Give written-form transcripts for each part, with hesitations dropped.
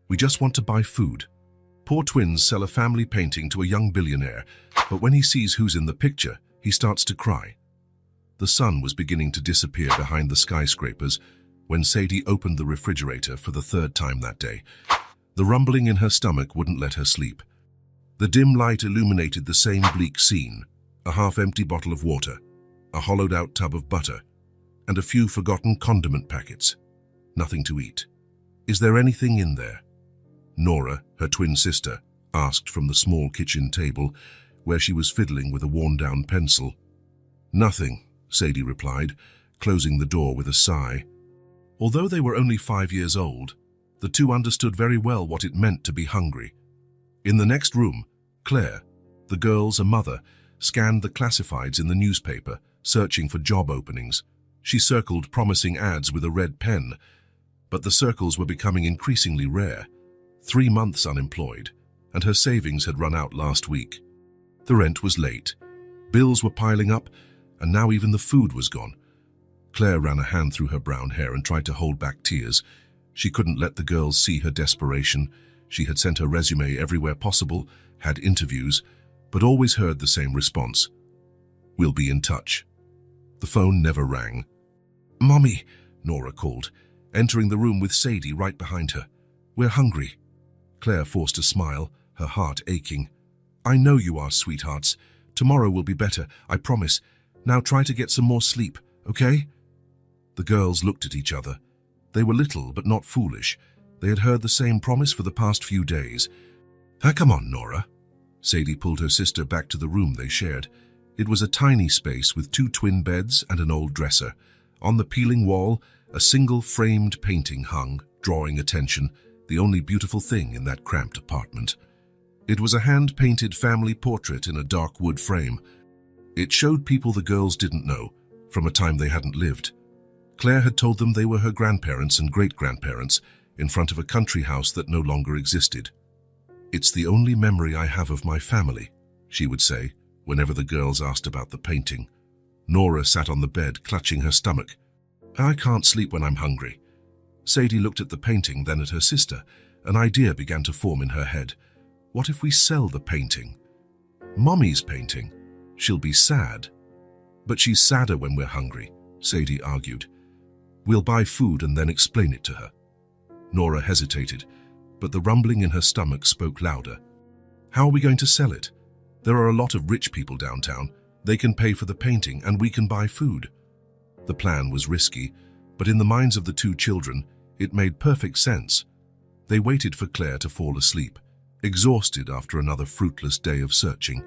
We just want to buy food. Poor twins sell a family painting to a young billionaire, but when he sees who's in the picture, he starts to cry. The sun was beginning to disappear behind the skyscrapers when Sadie opened the refrigerator for the third time that day. The rumbling in her stomach wouldn't let her sleep. The dim light illuminated the same bleak scene: a half-empty bottle of water, a hollowed-out tub of butter, and a few forgotten condiment packets. Nothing to eat. Is there anything in there? Nora, her twin sister, asked from the small kitchen table, where she was fiddling with a worn-down pencil. Nothing, Sadie replied, closing the door with a sigh. Although they were only 5 years old, the two understood very well what it meant to be hungry. In the next room, Claire, the girl's mother, scanned the classifieds in the newspaper, searching for job openings. She circled promising ads with a red pen, but the circles were becoming increasingly rare. 3 months unemployed, and her savings had run out last week. The rent was late. Bills were piling up, and now even the food was gone. Claire ran a hand through her brown hair and tried to hold back tears. She couldn't let the girls see her desperation. She had sent her resume everywhere possible, had interviews, but always heard the same response: "We'll be in touch." The phone never rang. "Mommy," Nora called, entering the room with Sadie right behind her. "We're hungry." Claire forced a smile, her heart aching. "I know you are, sweethearts. Tomorrow will be better, I promise. Now try to get some more sleep, okay?" The girls looked at each other. They were little but not foolish. They had heard the same promise for the past few days. Come on, Nora." Sadie pulled her sister back to the room they shared. It was a tiny space with 2 twin beds and an old dresser. On the peeling wall, a single framed painting hung, drawing attention, the only beautiful thing in that cramped apartment. It was a hand-painted family portrait in a dark wood frame. It showed people the girls didn't know, from a time they hadn't lived. Claire had told them they were her grandparents and great-grandparents, in front of a country house that no longer existed. "It's the only memory I have of my family," she would say, whenever the girls asked about the painting. Nora sat on the bed, clutching her stomach. "I can't sleep when I'm hungry." Sadie looked at the painting, then at her sister. An idea began to form in her head. What if we sell the painting? Mommy's painting. She'll be sad. "But she's sadder when we're hungry," Sadie argued. "We'll buy food and then explain it to her." Nora hesitated, but the rumbling in her stomach spoke louder. "How are we going to sell it? There are a lot of rich people downtown. They can pay for the painting and we can buy food." The plan was risky, but in the minds of the 2 children, it made perfect sense. They waited for Claire to fall asleep, exhausted after another fruitless day of searching.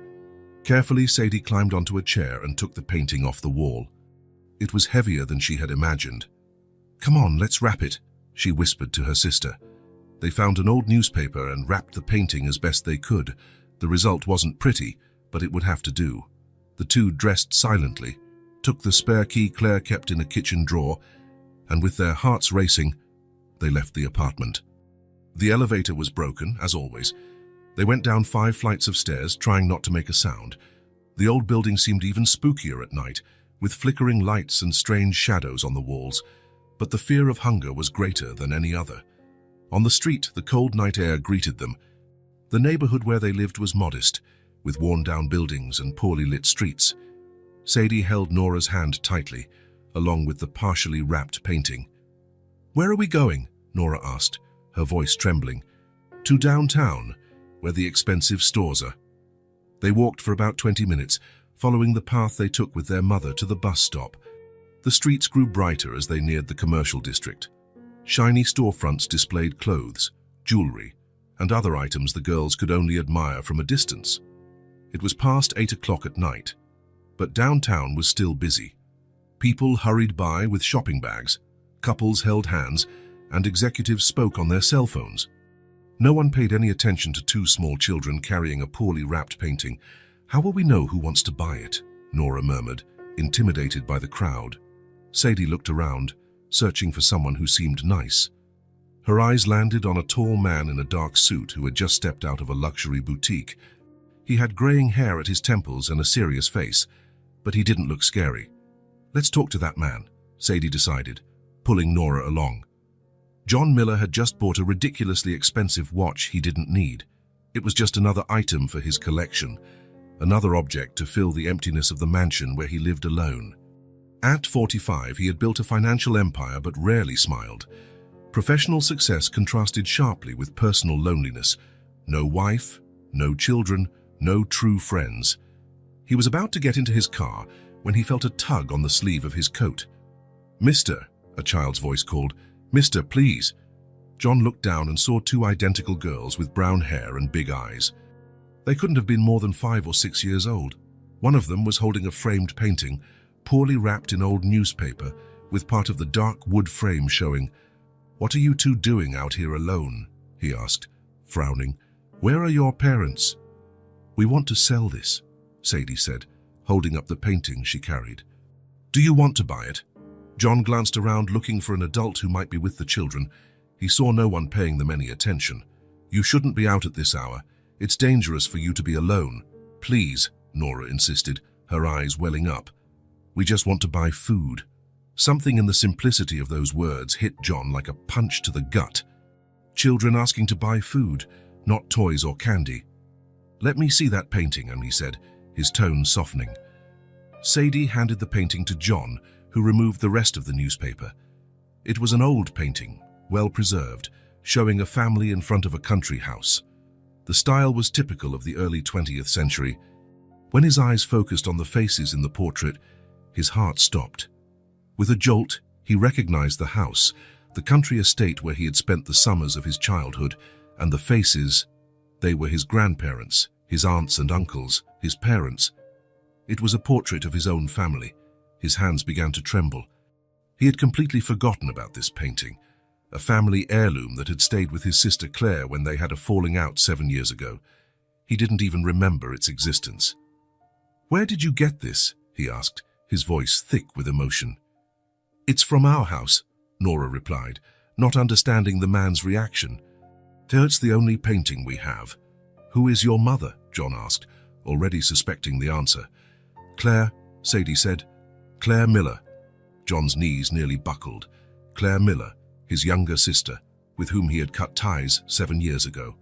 Carefully, Sadie climbed onto a chair and took the painting off the wall. It was heavier than she had imagined. "Come on, let's wrap it," she whispered to her sister. They found an old newspaper and wrapped the painting as best they could. The result wasn't pretty, but it would have to do. The 2 dressed silently, took the spare key Claire kept in a kitchen drawer, and with their hearts racing, they left the apartment. The elevator was broken, as always. They went down 5 flights of stairs, trying not to make a sound. The old building seemed even spookier at night, with flickering lights and strange shadows on the walls, but the fear of hunger was greater than any other. On the street, the cold night air greeted them. The neighborhood where they lived was modest, with worn-down buildings and poorly lit streets. Sadie held Nora's hand tightly, along with the partially wrapped painting. "Where are we going?" Nora asked, her voice trembling. "To downtown, where the expensive stores are." They walked for about 20 minutes, following the path they took with their mother to the bus stop. The streets grew brighter as they neared the commercial district. Shiny storefronts displayed clothes, jewelry, and other items the girls could only admire from a distance. It was past 8 o'clock at night, but downtown was still busy. People hurried by with shopping bags, couples held hands, and executives spoke on their cell phones. No one paid any attention to 2 small children carrying a poorly wrapped painting. "How will we know who wants to buy it?" Nora murmured, intimidated by the crowd. Sadie looked around, searching for someone who seemed nice. Her eyes landed on a tall man in a dark suit who had just stepped out of a luxury boutique. He had graying hair at his temples and a serious face, but he didn't look scary. "Let's talk to that man," Sadie decided, pulling Nora along. John Miller had just bought a ridiculously expensive watch he didn't need. It was just another item for his collection, another object to fill the emptiness of the mansion where he lived alone. At 45, he had built a financial empire but rarely smiled. Professional success contrasted sharply with personal loneliness. No wife, no children, no true friends. He was about to get into his car when he felt a tug on the sleeve of his coat. "Mister," a child's voice called. "Mister, please." John looked down and saw two identical girls with brown hair and big eyes. They couldn't have been more than 5 or 6 years old. One of them was holding a framed painting, poorly wrapped in old newspaper, with part of the dark wood frame showing. "What are you two doing out here alone?" he asked, frowning. "Where are your parents?" "We want to sell this," Sadie said, holding up the painting she carried. "Do you want to buy it?" John glanced around looking for an adult who might be with the children. He saw no one paying them any attention. "You shouldn't be out at this hour. It's dangerous for you to be alone." "Please," Nora insisted, her eyes welling up. "We just want to buy food." Something in the simplicity of those words hit John like a punch to the gut. Children asking to buy food, not toys or candy. "Let me see that painting," he said, his tone softening. Sadie handed the painting to John, who removed the rest of the newspaper. It was an old painting, well preserved, showing a family in front of a country house. The style was typical of the early 20th century. When his eyes focused on the faces in the portrait, his heart stopped. With a jolt, he recognized the house, the country estate where he had spent the summers of his childhood, and the faces. They were his grandparents, his aunts and uncles, his parents. It was a portrait of his own family. His hands began to tremble. He had completely forgotten about this painting, a family heirloom that had stayed with his sister Claire when they had a falling out 7 years ago. He didn't even remember its existence. "Where did you get this?" he asked, his voice thick with emotion. "It's from our house," Nora replied, not understanding the man's reaction. "It's the only painting we have." "Who is your mother?" John asked, already suspecting the answer. "Claire," Sadie said. "Claire Miller." John's knees nearly buckled. Claire Miller, his younger sister, with whom he had cut ties 7 years ago.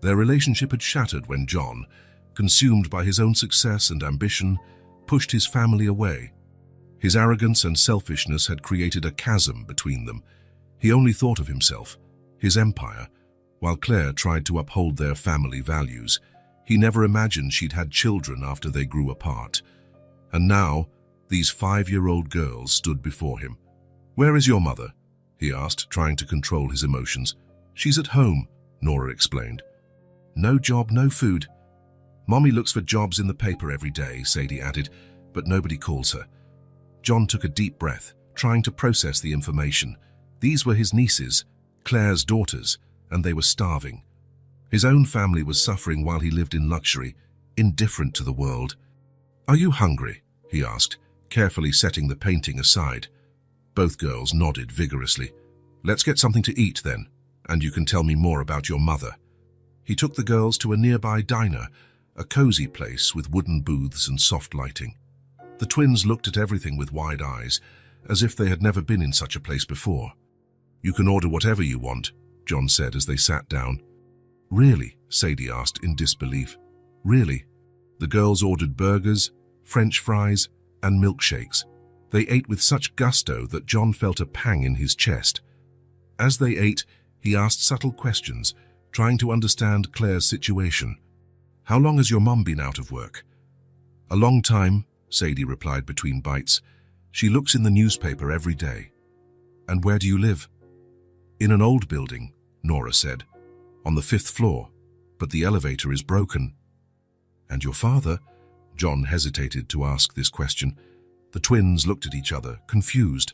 Their relationship had shattered when John, consumed by his own success and ambition, pushed his family away. His arrogance and selfishness had created a chasm between them. He only thought of himself, his empire, while Claire tried to uphold their family values. He never imagined she'd had children after they grew apart. And now, these 5-year-old girls stood before him. "Where is your mother?" he asked, trying to control his emotions. "She's at home," Nora explained. "No job, no food." "Mommy looks for jobs in the paper every day," Sadie added, "but nobody calls her." John took a deep breath, trying to process the information. These were his nieces, Claire's daughters, and they were starving. His own family was suffering while he lived in luxury, indifferent to the world. "Are you hungry?" he asked, carefully setting the painting aside. Both girls nodded vigorously. "Let's get something to eat then, and you can tell me more about your mother." He took the girls to a nearby diner, a cozy place with wooden booths and soft lighting. The twins looked at everything with wide eyes, as if they had never been in such a place before. "You can order whatever you want," John said as they sat down. "Really?" Sadie asked in disbelief. "Really?" The girls ordered burgers, French fries, and milkshakes. They ate with such gusto that John felt a pang in his chest. As they ate, he asked subtle questions, trying to understand Claire's situation. "How long has your mum been out of work?" "A long time," Sadie replied between bites. "She looks in the newspaper every day." "And where do you live?" "In an old building," Nora said, "on the 5th floor, but the elevator is broken." "And your father?" John hesitated to ask this question. The twins looked at each other, confused.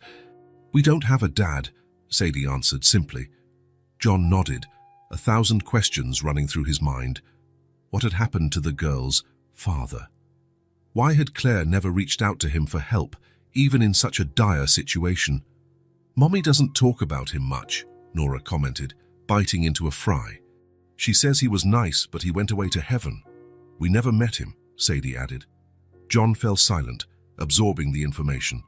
"We don't have a dad," Sadie answered simply. John nodded, 1,000 questions running through his mind. What had happened to the girl's father? Why had Claire never reached out to him for help, even in such a dire situation? "Mommy doesn't talk about him much," Nora commented, biting into a fry. "She says he was nice, but he went away to heaven." "We never met him," Sadie added. John fell silent, absorbing the information.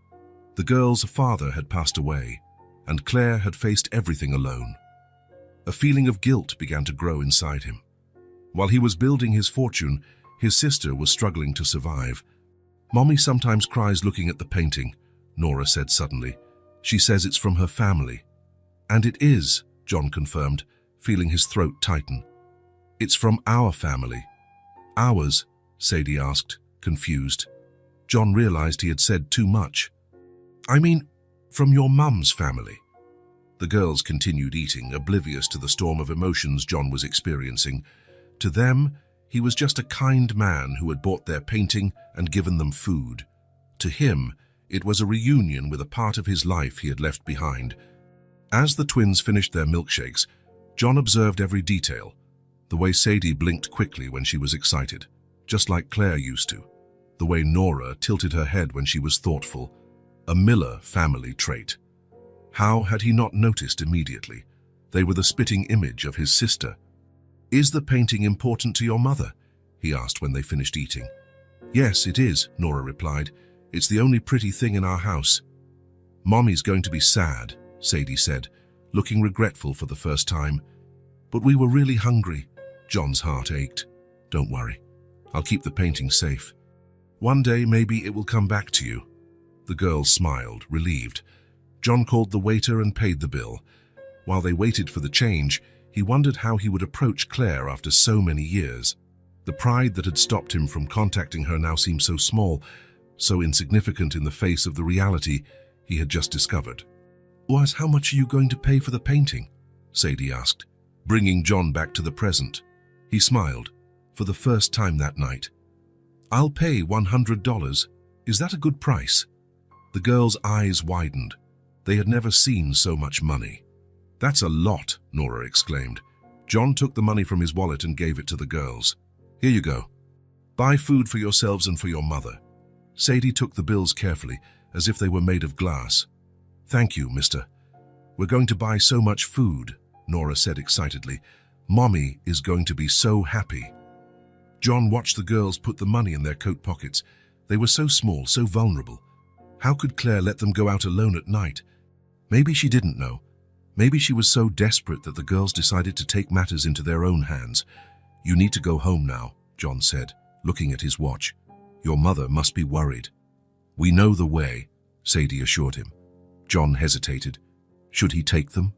The girl's father had passed away. and Claire had faced everything alone. A feeling of guilt began to grow inside him. While he was building his fortune, his sister was struggling to survive. "Mommy sometimes cries looking at the painting," Nora said suddenly. "She says it's from her family." "And it is," John confirmed, feeling his throat tighten. "It's from our family." "Ours?" Sadie asked, confused. John realized he had said too much. "I mean, from your mum's family." The girls continued eating, oblivious to the storm of emotions John was experiencing. To them, he was just a kind man who had bought their painting and given them food. To him, it was a reunion with a part of his life he had left behind. As the twins finished their milkshakes, John observed every detail. The way Sadie blinked quickly when she was excited, just like Claire used to. The way Nora tilted her head when she was thoughtful, a Miller family trait. How had he not noticed immediately? They were the spitting image of his sister. "Is the painting important to your mother?" he asked when they finished eating. "Yes, it is," Nora replied. "It's the only pretty thing in our house." "Mommy's going to be sad," Sadie said, looking regretful for the first time. "But we were really hungry." John's heart ached. "Don't worry. I'll keep the painting safe. One day, maybe it will come back to you." The girls smiled, relieved. John called the waiter and paid the bill. While they waited for the change, he wondered how he would approach Claire after so many years. The pride that had stopped him from contacting her now seemed so small, so insignificant in the face of the reality he had just discovered. "How much are you going to pay for the painting?" Sadie asked, bringing John back to the present. He smiled, for the first time that night. "I'll pay $100. Is that a good price?" The girls' eyes widened. They had never seen so much money. "That's a lot," Nora exclaimed. John took the money from his wallet and gave it to the girls. "Here you go. Buy food for yourselves and for your mother." Sadie took the bills carefully, as if they were made of glass. "Thank you, mister. We're going to buy so much food," Nora said excitedly. "Mommy is going to be so happy." John watched the girls put the money in their coat pockets. They were so small, so vulnerable. How could Claire let them go out alone at night? Maybe she didn't know. Maybe she was so desperate that the girls decided to take matters into their own hands. "You need to go home now," John said, looking at his watch. "Your mother must be worried." "We know the way," Sadie assured him. John hesitated. Should he take them?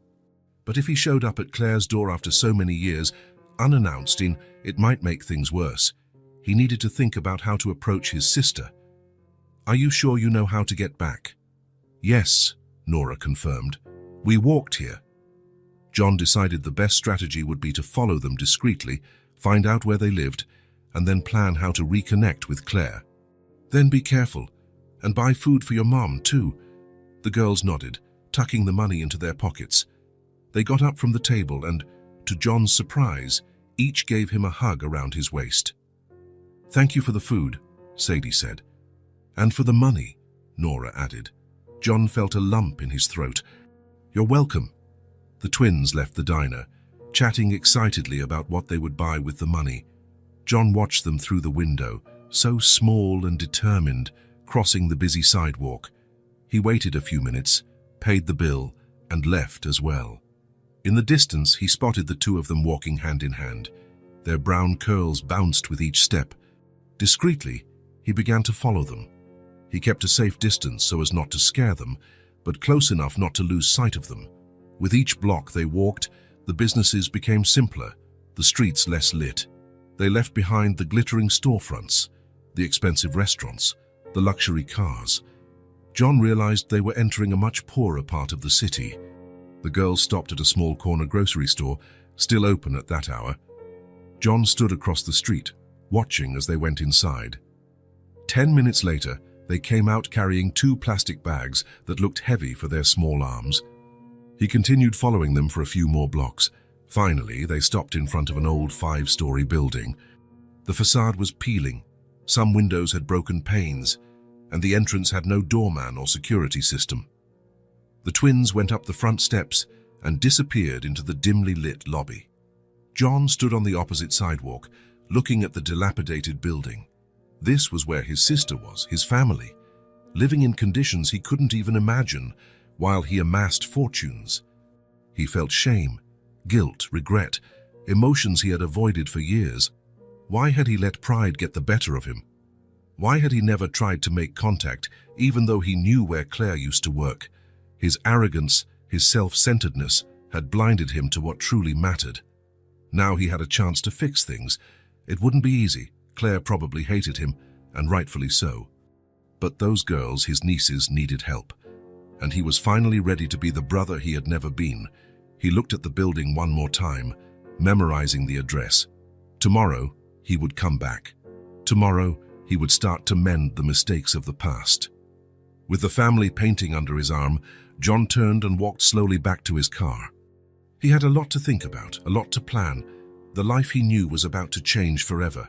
But if he showed up at Claire's door after so many years, unannounced, it might make things worse. He needed to think about how to approach his sister. "Are you sure you know how to get back?" "Yes," Nora confirmed. "We walked here." John decided the best strategy would be to follow them discreetly, find out where they lived, and then plan how to reconnect with Claire. "Then be careful, and buy food for your mom, too." The girls nodded, tucking the money into their pockets. They got up from the table and, to John's surprise, each gave him a hug around his waist. "Thank you for the food," Sadie said. "And for the money," Nora added. John felt a lump in his throat. "You're welcome." The twins left the diner, chatting excitedly about what they would buy with the money. John watched them through the window, so small and determined, crossing the busy sidewalk. He waited a few minutes, paid the bill, and left as well. In the distance, he spotted the two of them walking hand in hand. Their brown curls bounced with each step. Discreetly, he began to follow them. He kept a safe distance so as not to scare them, but close enough not to lose sight of them. With each block they walked, the businesses became simpler, the streets less lit. They left behind the glittering storefronts, the expensive restaurants, the luxury cars. John realized they were entering a much poorer part of the city. The girls stopped at a small corner grocery store, still open at that hour. John stood across the street, watching as they went inside. 10 minutes later, they came out carrying 2 plastic bags that looked heavy for their small arms. He continued following them for a few more blocks. Finally, they stopped in front of an old 5-story building. The facade was peeling, some windows had broken panes, and the entrance had no doorman or security system. The twins went up the front steps and disappeared into the dimly lit lobby. John stood on the opposite sidewalk, looking at the dilapidated building. This was where his sister was, his family, living in conditions he couldn't even imagine, while he amassed fortunes. He felt shame, guilt, regret, emotions he had avoided for years. Why had he let pride get the better of him? Why had he never tried to make contact, even though he knew where Claire used to work? His arrogance, his self-centeredness, had blinded him to what truly mattered. Now he had a chance to fix things. It wouldn't be easy. Claire probably hated him, and rightfully so. But those girls, his nieces, needed help. And he was finally ready to be the brother he had never been. He looked at the building one more time, memorizing the address. Tomorrow, he would come back. Tomorrow, he would start to mend the mistakes of the past. With the family painting under his arm, John turned and walked slowly back to his car. He had a lot to think about, a lot to plan. The life he knew was about to change forever,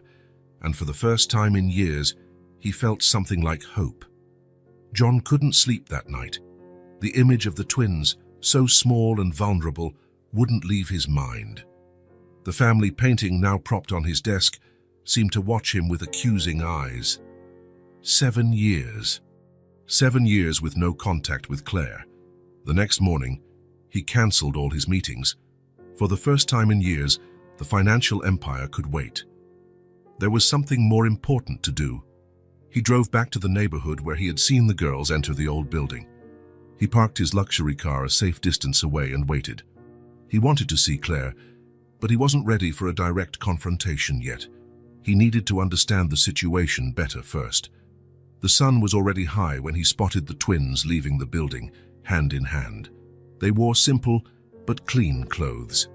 and for the first time in years, he felt something like hope. John couldn't sleep that night. The image of the twins, so small and vulnerable, wouldn't leave his mind. The family painting, now propped on his desk, seemed to watch him with accusing eyes. 7 years. 7 years with no contact with Claire. The next morning, he cancelled all his meetings. For the first time in years, the financial empire could wait. There was something more important to do. He drove back to the neighborhood where he had seen the girls enter the old building. He parked his luxury car a safe distance away and waited. He wanted to see Claire, but he wasn't ready for a direct confrontation yet. He needed to understand the situation better first. The sun was already high when he spotted the twins leaving the building, hand in hand. They wore simple but clean clothes.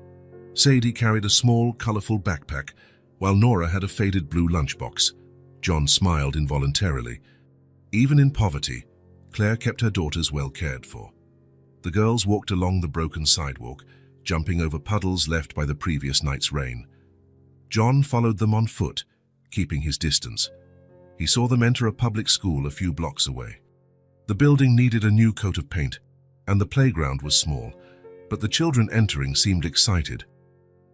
Sadie carried a small, colorful backpack, while Nora had a faded blue lunchbox. John smiled involuntarily. Even in poverty, Claire kept her daughters well cared for. The girls walked along the broken sidewalk, jumping over puddles left by the previous night's rain. John followed them on foot, keeping his distance. He saw them enter a public school a few blocks away. The building needed a new coat of paint, and the playground was small, but the children entering seemed excited.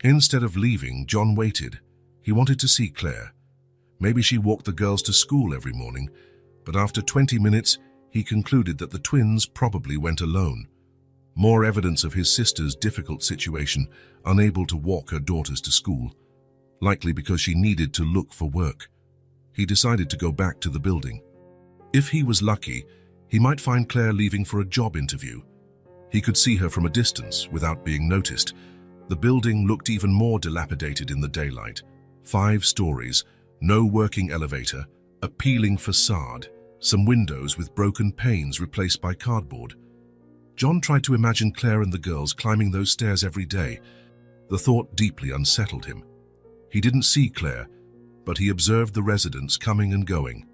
Instead of leaving, John waited. He wanted to see Claire. Maybe she walked the girls to school every morning, but after 20 minutes, he concluded that the twins probably went alone. More evidence of his sister's difficult situation, unable to walk her daughters to school, likely because she needed to look for work. He decided to go back to the building. If he was lucky, he might find Claire leaving for a job interview. He could see her from a distance without being noticed. The building looked even more dilapidated in the daylight. 5 stories, no working elevator, a peeling facade, some windows with broken panes replaced by cardboard. John tried to imagine Claire and the girls climbing those stairs every day. The thought deeply unsettled him. He didn't see Claire, but he observed the residents coming and going.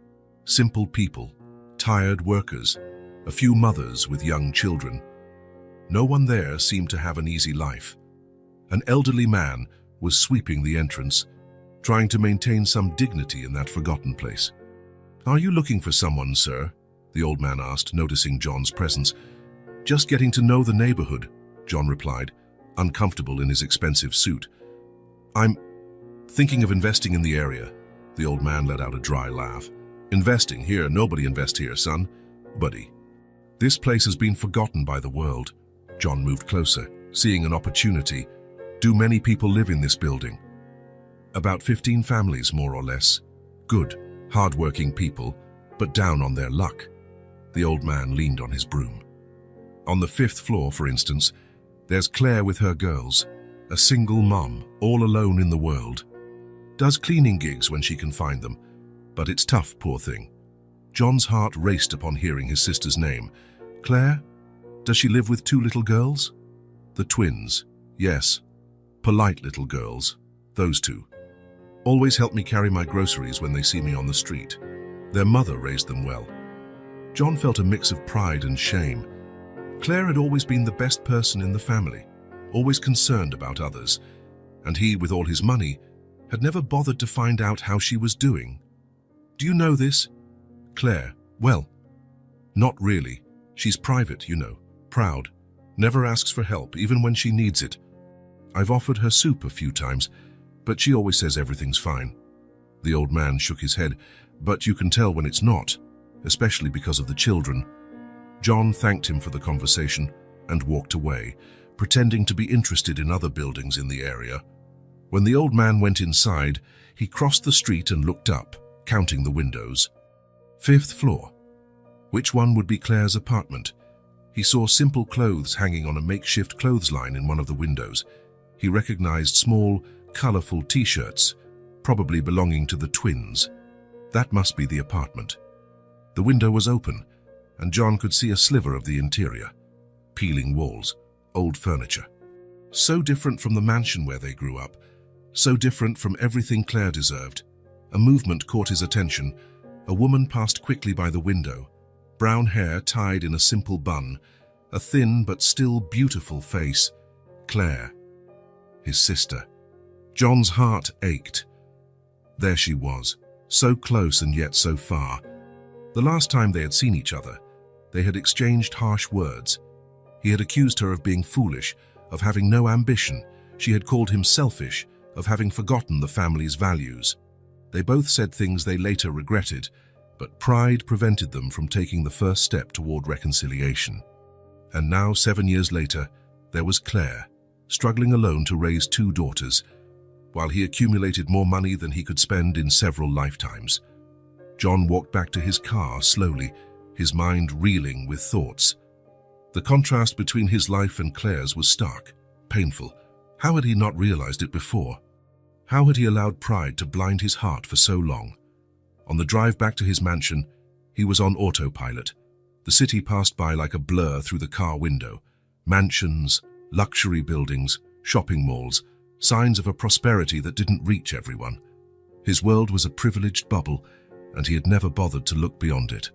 Simple people, tired workers, a few mothers with young children. No one there seemed to have an easy life. An elderly man was sweeping the entrance, trying to maintain some dignity in that forgotten place. "Are you looking for someone, sir?" the old man asked, noticing John's presence. "Just getting to know the neighborhood," John replied, uncomfortable in his expensive suit. "I'm thinking of investing in the area," the old man let out a dry laugh. "Investing? Here, nobody invests here, son. Buddy. This place has been forgotten by the world." John moved closer, seeing an opportunity. "Do many people live in this building?" "About 15 families, more or less. Good, hard-working people, but down on their luck." The old man leaned on his broom. "On the 5th floor, for instance, there's Claire with her girls, a single mom, all alone in the world. Does cleaning gigs when she can find them, but it's tough, poor thing." John's heart raced upon hearing his sister's name. "Claire? Does she live with 2 little girls?" "The twins, yes. Polite little girls, those 2. Always help me carry my groceries when they see me on the street. Their mother raised them well." John felt a mix of pride and shame. Claire had always been the best person in the family, always concerned about others, and he, with all his money, had never bothered to find out how she was doing. "Do you know this?" "Claire? Well, not really. She's private, you know, proud, never asks for help, even when she needs it. I've offered her soup a few times, but she always says everything's fine." The old man shook his head. "But you can tell when it's not, especially because of the children." John thanked him for the conversation and walked away, pretending to be interested in other buildings in the area. When the old man went inside, he crossed the street and looked up, counting the windows. 5th floor. Which one would be Claire's apartment? He saw simple clothes hanging on a makeshift clothesline in one of the windows. He recognized small, colorful t-shirts, probably belonging to the twins. That must be the apartment. The window was open, and John could see a sliver of the interior. Peeling walls, old furniture. So different from the mansion where they grew up, so different from everything Claire deserved. A movement caught his attention. A woman passed quickly by the window, brown hair tied in a simple bun, a thin but still beautiful face. Claire, his sister. John's heart ached. There she was, so close and yet so far. The last time they had seen each other, they had exchanged harsh words. He had accused her of being foolish, of having no ambition. She had called him selfish, of having forgotten the family's values. They both said things they later regretted, but pride prevented them from taking the first step toward reconciliation. And now, 7 years later, there was Claire, struggling alone to raise 2 daughters, while he accumulated more money than he could spend in several lifetimes. John walked back to his car slowly, his mind reeling with thoughts. The contrast between his life and Claire's was stark, painful. How had he not realized it before? How had he allowed pride to blind his heart for so long? On the drive back to his mansion, he was on autopilot. The city passed by like a blur through the car window. Mansions, luxury buildings, shopping malls, signs of a prosperity that didn't reach everyone. His world was a privileged bubble, and he had never bothered to look beyond it.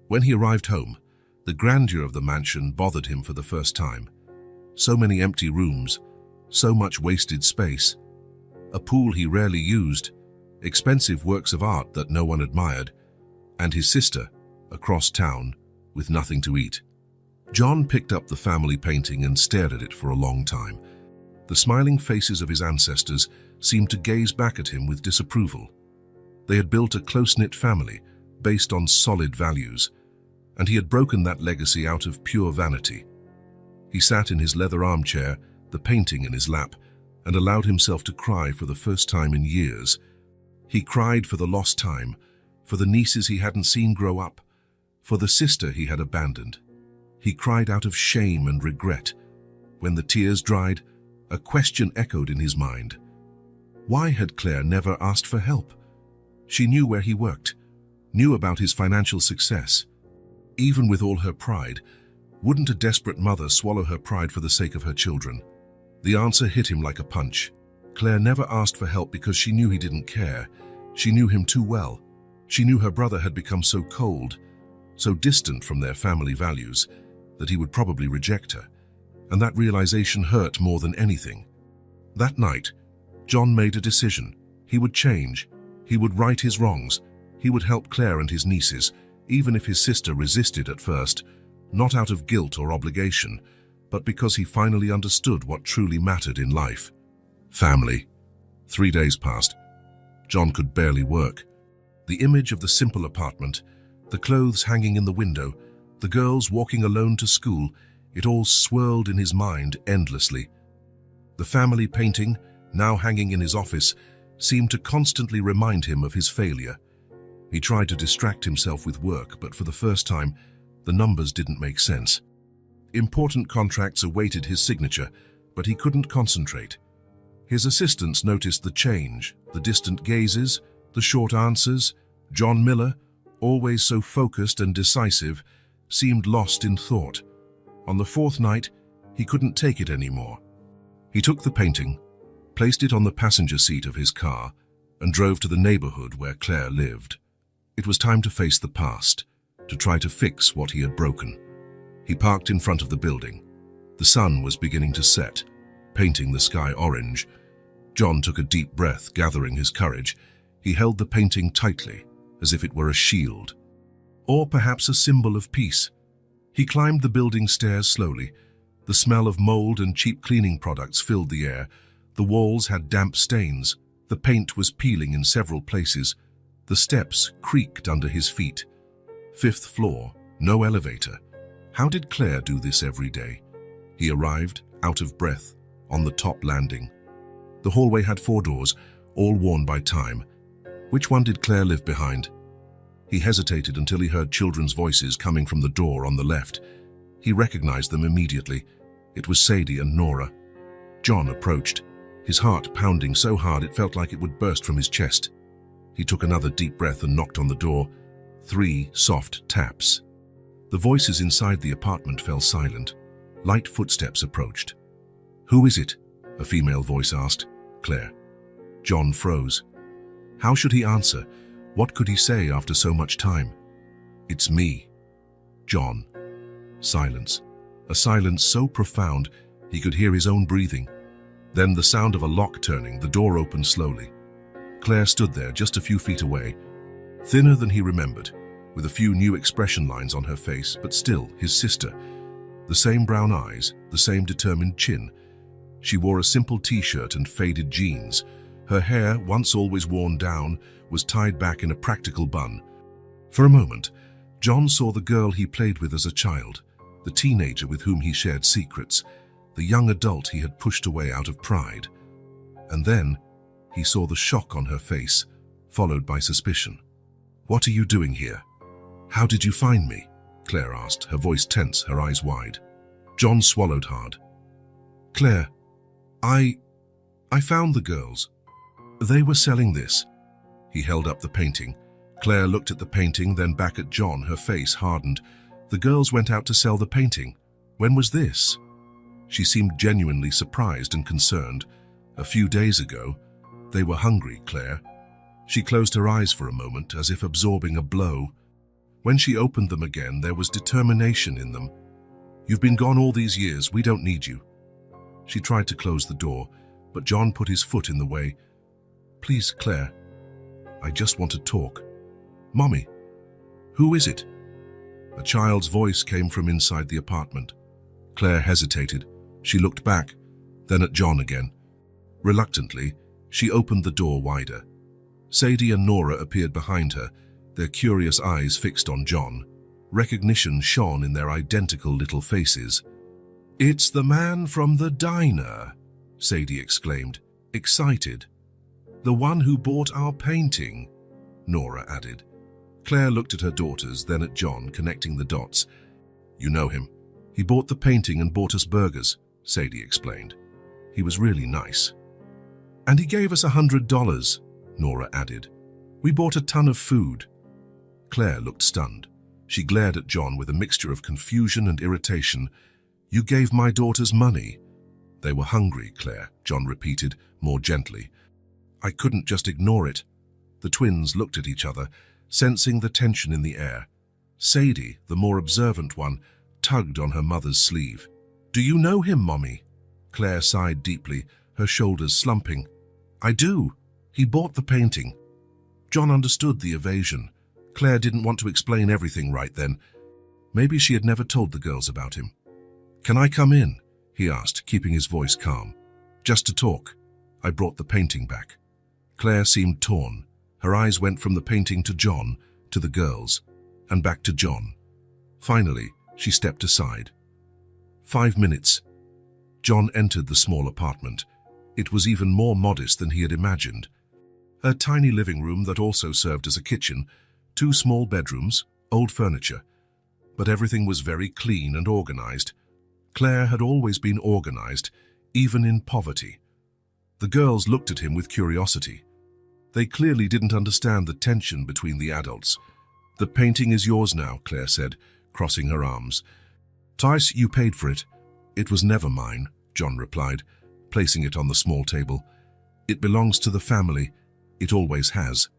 When he arrived home, the grandeur of the mansion bothered him for the first time. So many empty rooms, so much wasted space. A pool he rarely used, expensive works of art that no one admired, and his sister, across town, with nothing to eat. John picked up the family painting and stared at it for a long time. The smiling faces of his ancestors seemed to gaze back at him with disapproval. They had built a close-knit family based on solid values, and he had broken that legacy out of pure vanity. He sat in his leather armchair, the painting in his lap, and allowed himself to cry for the first time in years. He cried for the lost time, for the nieces he hadn't seen grow up, for the sister he had abandoned. He cried out of shame and regret. When the tears dried, a question echoed in his mind. Why had Claire never asked for help? She knew where he worked, knew about his financial success. Even with all her pride, wouldn't a desperate mother swallow her pride for the sake of her children? The answer hit him like a punch. Claire never asked for help because she knew he didn't care. She knew him too well. She knew her brother had become so cold, so distant from their family values, that he would probably reject her. And that realization hurt more than anything. That night, John made a decision. He would change. He would right his wrongs. He would help Claire and his nieces, even if his sister resisted at first, not out of guilt or obligation, but because he finally understood what truly mattered in life. Family. 3 days passed. John could barely work. The image of the simple apartment, the clothes hanging in the window, the girls walking alone to school, it all swirled in his mind endlessly. The family painting, now hanging in his office, seemed to constantly remind him of his failure. He tried to distract himself with work, but for the first time, the numbers didn't make sense. Important contracts awaited his signature, but he couldn't concentrate. His assistants noticed the change, the distant gazes, the short answers. John Miller, always so focused and decisive, seemed lost in thought. On the 4th night, he couldn't take it anymore. He took the painting, placed it on the passenger seat of his car, and drove to the neighborhood where Claire lived. It was time to face the past, to try to fix what he had broken. He parked in front of the building. The sun was beginning to set, painting the sky orange. John took a deep breath, gathering his courage. He held the painting tightly, as if it were a shield, or perhaps a symbol of peace. He climbed the building stairs slowly. The smell of mold and cheap cleaning products filled the air. The walls had damp stains. The paint was peeling in several places. The steps creaked under his feet. 5th floor, no elevator. How did Claire do this every day? He arrived, out of breath, on the top landing. The hallway had 4 doors, all worn by time. Which one did Claire live behind? He hesitated until he heard children's voices coming from the door on the left. He recognized them immediately. It was Sadie and Nora. John approached, his heart pounding so hard it felt like it would burst from his chest. He took another deep breath and knocked on the door. 3 soft taps. The voices inside the apartment fell silent. Light footsteps approached. "Who is it?" a female voice asked. "Claire." John froze. How should he answer? What could he say after so much time? "It's me." John. Silence. A silence so profound he could hear his own breathing. Then the sound of a lock turning, the door opened slowly. Claire stood there just a few feet away, thinner than he remembered, with a few new expression lines on her face, but still his sister. The same brown eyes, the same determined chin. She wore a simple t-shirt and faded jeans. Her hair, once always worn down, was tied back in a practical bun. For a moment, John saw the girl he played with as a child, the teenager with whom he shared secrets, the young adult he had pushed away out of pride. And then, he saw the shock on her face, followed by suspicion. "What are you doing here? How did you find me?" Claire asked, her voice tense, her eyes wide. John swallowed hard. "Claire, I found the girls. They were selling this." He held up the painting. Claire looked at the painting, then back at John, her face hardened. "The girls went out to sell the painting. When was this?" She seemed genuinely surprised and concerned. "A few days ago. They were hungry, Claire." She closed her eyes for a moment, as if absorbing a blow. When she opened them again, there was determination in them. "You've been gone all these years. We don't need you." She tried to close the door, but John put his foot in the way. "Please, Claire, I just want to talk." "Mommy, who is it?" A child's voice came from inside the apartment. Claire hesitated. She looked back, then at John again. Reluctantly, she opened the door wider. Sadie and Nora appeared behind her, their curious eyes fixed on John. Recognition shone in their identical little faces. "It's the man from the diner," Sadie exclaimed, excited. "The one who bought our painting," Nora added. Claire looked at her daughters, then at John, connecting the dots. "You know him. He bought the painting and bought us burgers," Sadie explained. "He was really nice." "And he gave us $100, Nora added. "We bought a ton of food." Claire looked stunned. She glared at John with a mixture of confusion and irritation. "You gave my daughters money." "They were hungry, Claire," John repeated, more gently. "I couldn't just ignore it." The twins looked at each other, sensing the tension in the air. Sadie, the more observant one, tugged on her mother's sleeve. "Do you know him, Mommy?" Claire sighed deeply, her shoulders slumping. "I do. He bought the painting." John understood the evasion. Claire didn't want to explain everything right then. Maybe she had never told the girls about him. "Can I come in?" he asked, keeping his voice calm. "Just to talk. I brought the painting back." Claire seemed torn. Her eyes went from the painting to John, to the girls, and back to John. Finally, she stepped aside. 5 minutes. John entered the small apartment. It was even more modest than he had imagined. A tiny living room that also served as a kitchen, 2 small bedrooms, old furniture. But everything was very clean and organized. Claire had always been organized, even in poverty. The girls looked at him with curiosity. They clearly didn't understand the tension between the adults. "The painting is yours now," Claire said, crossing her arms. "Tice, you paid for it." "It was never mine," John replied, placing it on the small table. "It belongs to the family. It always has."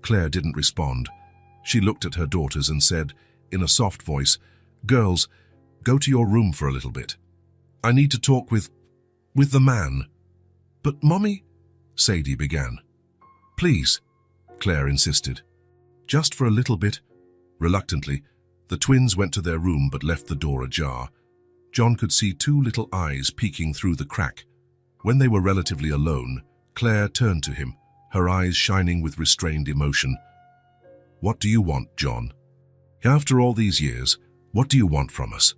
Claire didn't respond. She looked at her daughters and said, in a soft voice, "Girls, go to your room for a little bit. I need to talk with the man." "But, Mommy," Sadie began. "Please," Claire insisted. "Just for a little bit." Reluctantly, the twins went to their room but left the door ajar. John could see 2 little eyes peeking through the crack. When they were relatively alone, Claire turned to him, her eyes shining with restrained emotion. "What do you want, John?" "After all these years, What do you want from us?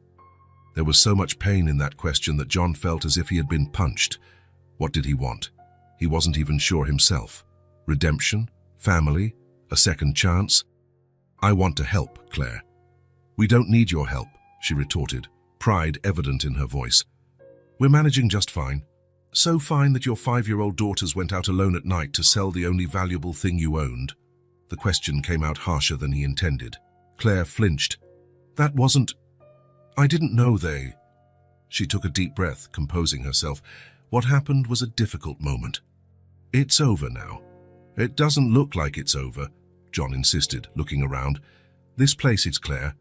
There was so much pain in that question that John felt as if he had been punched. What did he want? He wasn't even sure himself. Redemption? Family? A second chance? I want to help, Claire. We don't need your help, she retorted, pride evident in her voice. We're managing just fine. So fine that your 5-year-old daughters went out alone at night to sell the only valuable thing you owned. The question came out harsher than he intended. Claire flinched. That wasn't... I didn't know they... She took a deep breath, composing herself. What happened was a difficult moment. It's over now. It doesn't look like it's over, John insisted, looking around. This place is Claire.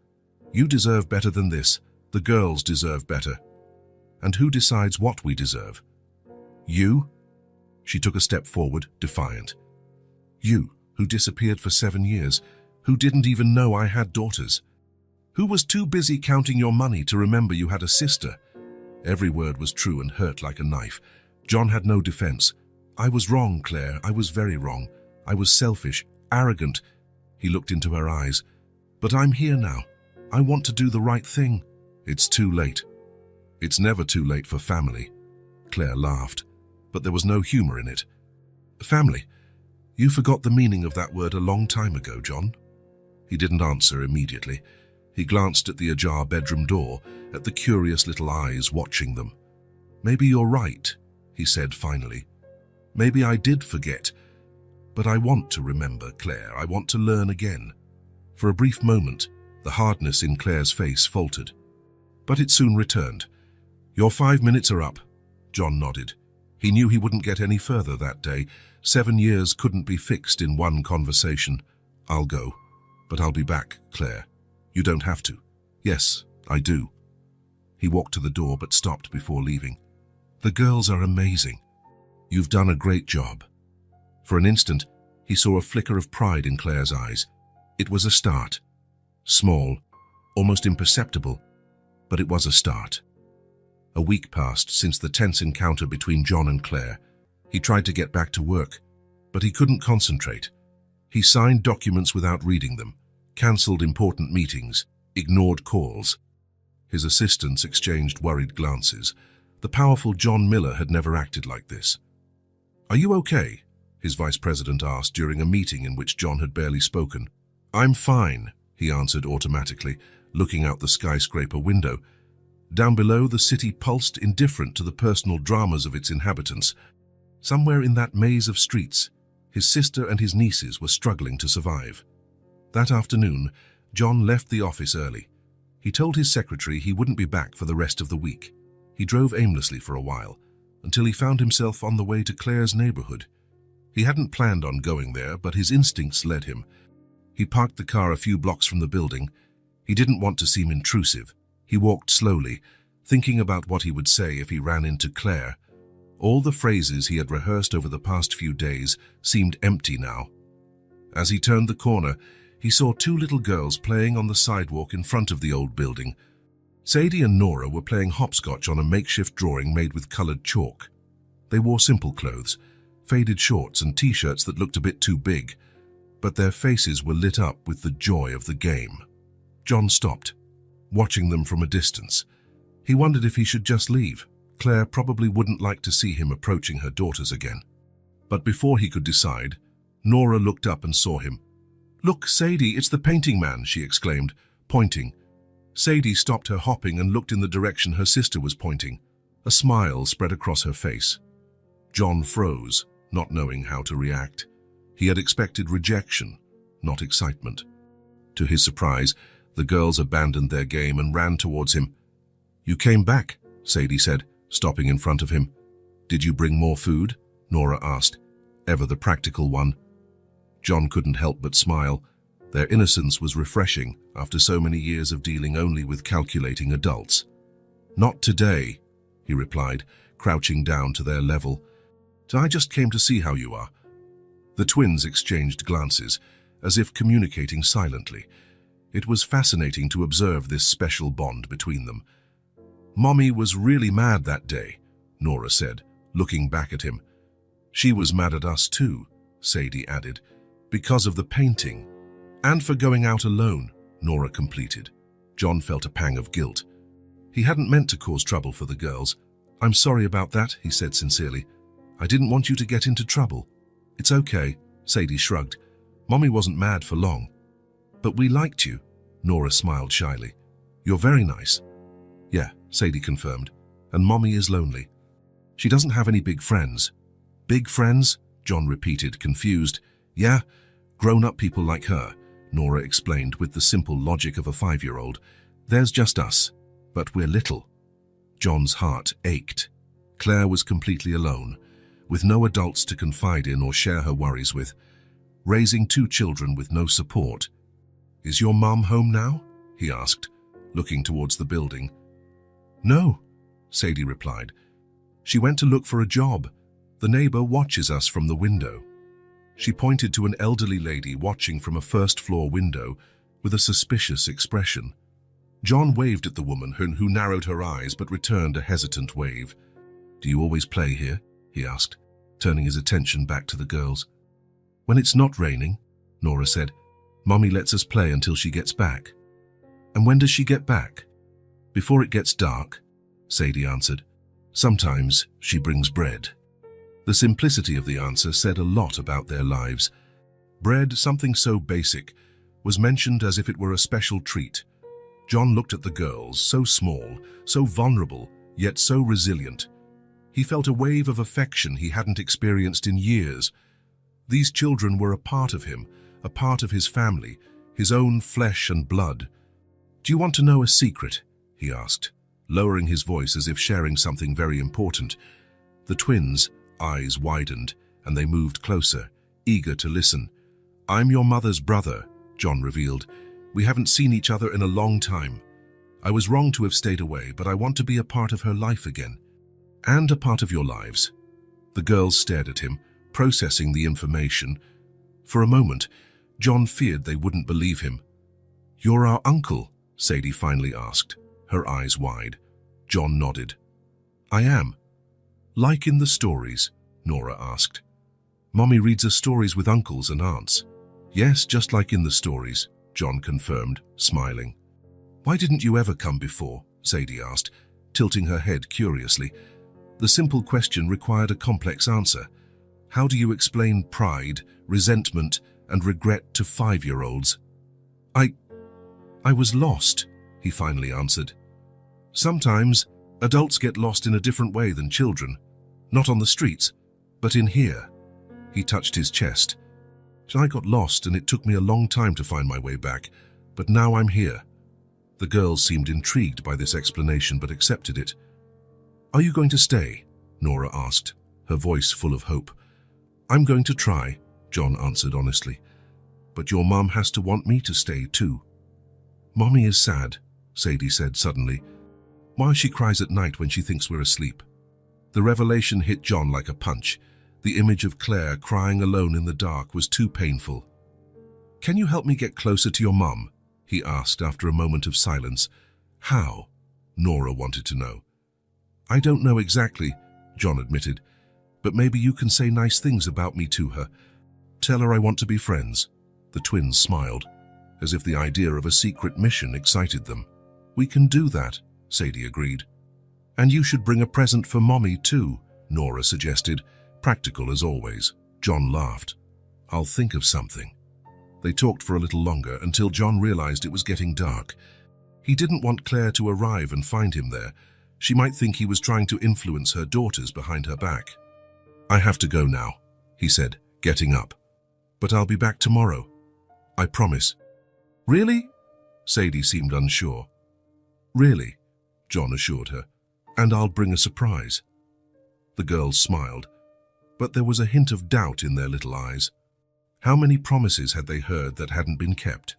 You deserve better than this. The girls deserve better. And who decides what we deserve? You? She took a step forward, defiant. You, who disappeared for 7 years, who didn't even know I had daughters. Who was too busy counting your money to remember you had a sister. Every word was true and hurt like a knife. John had no defense. I was wrong, Claire. I was very wrong. I was selfish, arrogant. He looked into her eyes. But I'm here now. I want to do the right thing. It's too late. It's never too late for family. Claire laughed, but there was no humor in it. Family? You forgot the meaning of that word a long time ago, John. He didn't answer immediately. He glanced at the ajar bedroom door, at the curious little eyes watching them. Maybe you're right, he said finally. Maybe I did forget. But I want to remember, Claire. I want to learn again. For a brief moment, the hardness in Claire's face faltered. But it soon returned. Your 5 minutes are up, John nodded. He knew he wouldn't get any further that day. 7 years couldn't be fixed in one conversation. I'll go, but I'll be back, Claire. You don't have to. Yes, I do. He walked to the door but stopped before leaving. The girls are amazing. You've done a great job. For an instant, he saw a flicker of pride in Claire's eyes. It was a start. Small, almost imperceptible, but it was a start. A week passed since the tense encounter between John and Claire. He tried to get back to work, but he couldn't concentrate. He signed documents without reading them, cancelled important meetings, ignored calls. His assistants exchanged worried glances. The powerful John Miller had never acted like this. Are you okay? His vice president asked during a meeting in which John had barely spoken. I'm fine, he answered automatically, looking out the skyscraper window. Down below, the city pulsed, indifferent to the personal dramas of its inhabitants. Somewhere in that maze of streets, his sister and his nieces were struggling to survive. That afternoon, John left the office early. He told his secretary he wouldn't be back for the rest of the week. He drove aimlessly for a while, until he found himself on the way to Claire's neighborhood. He hadn't planned on going there, but his instincts led him. He parked the car a few blocks from the building. He didn't want to seem intrusive. He walked slowly, thinking about what he would say if he ran into Claire. All the phrases he had rehearsed over the past few days seemed empty now. As he turned the corner, he saw 2 little girls playing on the sidewalk in front of the old building. Sadie and Nora were playing hopscotch on a makeshift drawing made with colored chalk. They wore simple clothes, faded shorts and t-shirts that looked a bit too big, but their faces were lit up with the joy of the game. John stopped, watching them from a distance. He wondered if he should just leave. Claire probably wouldn't like to see him approaching her daughters again. But before he could decide, Nora looked up and saw him. Look, Sadie, it's the painting man, she exclaimed, pointing. Sadie stopped her hopping and looked in the direction her sister was pointing. A smile spread across her face. John froze, not knowing how to react. He had expected rejection, not excitement. To his surprise, the girls abandoned their game and ran towards him. You came back, Sadie said, stopping in front of him. Did you bring more food? Nora asked, ever the practical one. John couldn't help but smile. Their innocence was refreshing after so many years of dealing only with calculating adults. Not today, he replied, crouching down to their level. I just came to see how you are. The twins exchanged glances, as if communicating silently. It was fascinating to observe this special bond between them. Mommy was really mad that day, Nora said, looking back at him. She was mad at us too, Sadie added, because of the painting. And for going out alone, Nora completed. John felt a pang of guilt. He hadn't meant to cause trouble for the girls. "I'm sorry about that," he said sincerely. "I didn't want you to get into trouble." "It's okay," Sadie shrugged. "Mommy wasn't mad for long." "But we liked you," Nora smiled shyly. "You're very nice." "Yeah," Sadie confirmed. "And Mommy is lonely. She doesn't have any big friends." "Big friends?" John repeated, confused. "Yeah, grown-up people like her," Nora explained with the simple logic of a 5-year-old. "There's just us, but we're little." John's heart ached. Claire was completely alone, with no adults to confide in or share her worries with, raising 2 children with no support. "Is your mum home now?" he asked, looking towards the building. "No," Sadie replied. "She went to look for a job. The neighbor watches us from the window." She pointed to an elderly lady watching from a first-floor window with a suspicious expression. John waved at the woman who narrowed her eyes but returned a hesitant wave. "Do you always play here?" he asked, turning his attention back to the girls. "When it's not raining," Nora said. "Mommy lets us play until she gets back." "And when does she get back?" "Before it gets dark," Sadie answered. "Sometimes she brings bread." The simplicity of the answer said a lot about their lives. Bread, something so basic, was mentioned as if it were a special treat. John looked at the girls, so small, so vulnerable, yet so resilient. He felt a wave of affection he hadn't experienced in years. These children were a part of him, a part of his family, his own flesh and blood. "Do you want to know a secret?" he asked, lowering his voice as if sharing something very important. The twins' eyes widened, and they moved closer, eager to listen. "I'm your mother's brother," John revealed. "We haven't seen each other in a long time. I was wrong to have stayed away, but I want to be a part of her life again. And a part of your lives." The girls stared at him, processing the information. For a moment, John feared they wouldn't believe him. "You're our uncle?" Sadie finally asked, her eyes wide. John nodded. "I am." "Like in the stories?" Nora asked. "Mommy reads us stories with uncles and aunts." "Yes, just like in the stories," John confirmed, smiling. "Why didn't you ever come before?" Sadie asked, tilting her head curiously. The simple question required a complex answer. How do you explain pride, resentment, and regret to 5-year-olds? I was lost," he finally answered. "Sometimes, adults get lost in a different way than children. Not on the streets, but in here." He touched his chest. "I got lost and it took me a long time to find my way back, but now I'm here." The girls seemed intrigued by this explanation but accepted it. "Are you going to stay?" Nora asked, her voice full of hope. "I'm going to try," John answered honestly. "But your mum has to want me to stay too." "Mommy is sad," Sadie said suddenly. "Why she cries at night when she thinks we're asleep." The revelation hit John like a punch. The image of Claire crying alone in the dark was too painful. "Can you help me get closer to your mum?" he asked after a moment of silence. "How?" Nora wanted to know. "I don't know exactly," John admitted, "but maybe you can say nice things about me to her. Tell her I want to be friends." The twins smiled, as if the idea of a secret mission excited them. "We can do that," Sadie agreed. "And you should bring a present for Mommy too," Nora suggested, practical as always. John laughed. "I'll think of something." They talked for a little longer until John realized it was getting dark. He didn't want Claire to arrive and find him there. She might think he was trying to influence her daughters behind her back. "I have to go now," he said, getting up. "But I'll be back tomorrow. I promise." "Really?" Sadie seemed unsure. "Really," John assured her, "and I'll bring a surprise." The girls smiled, but there was a hint of doubt in their little eyes. How many promises had they heard that hadn't been kept?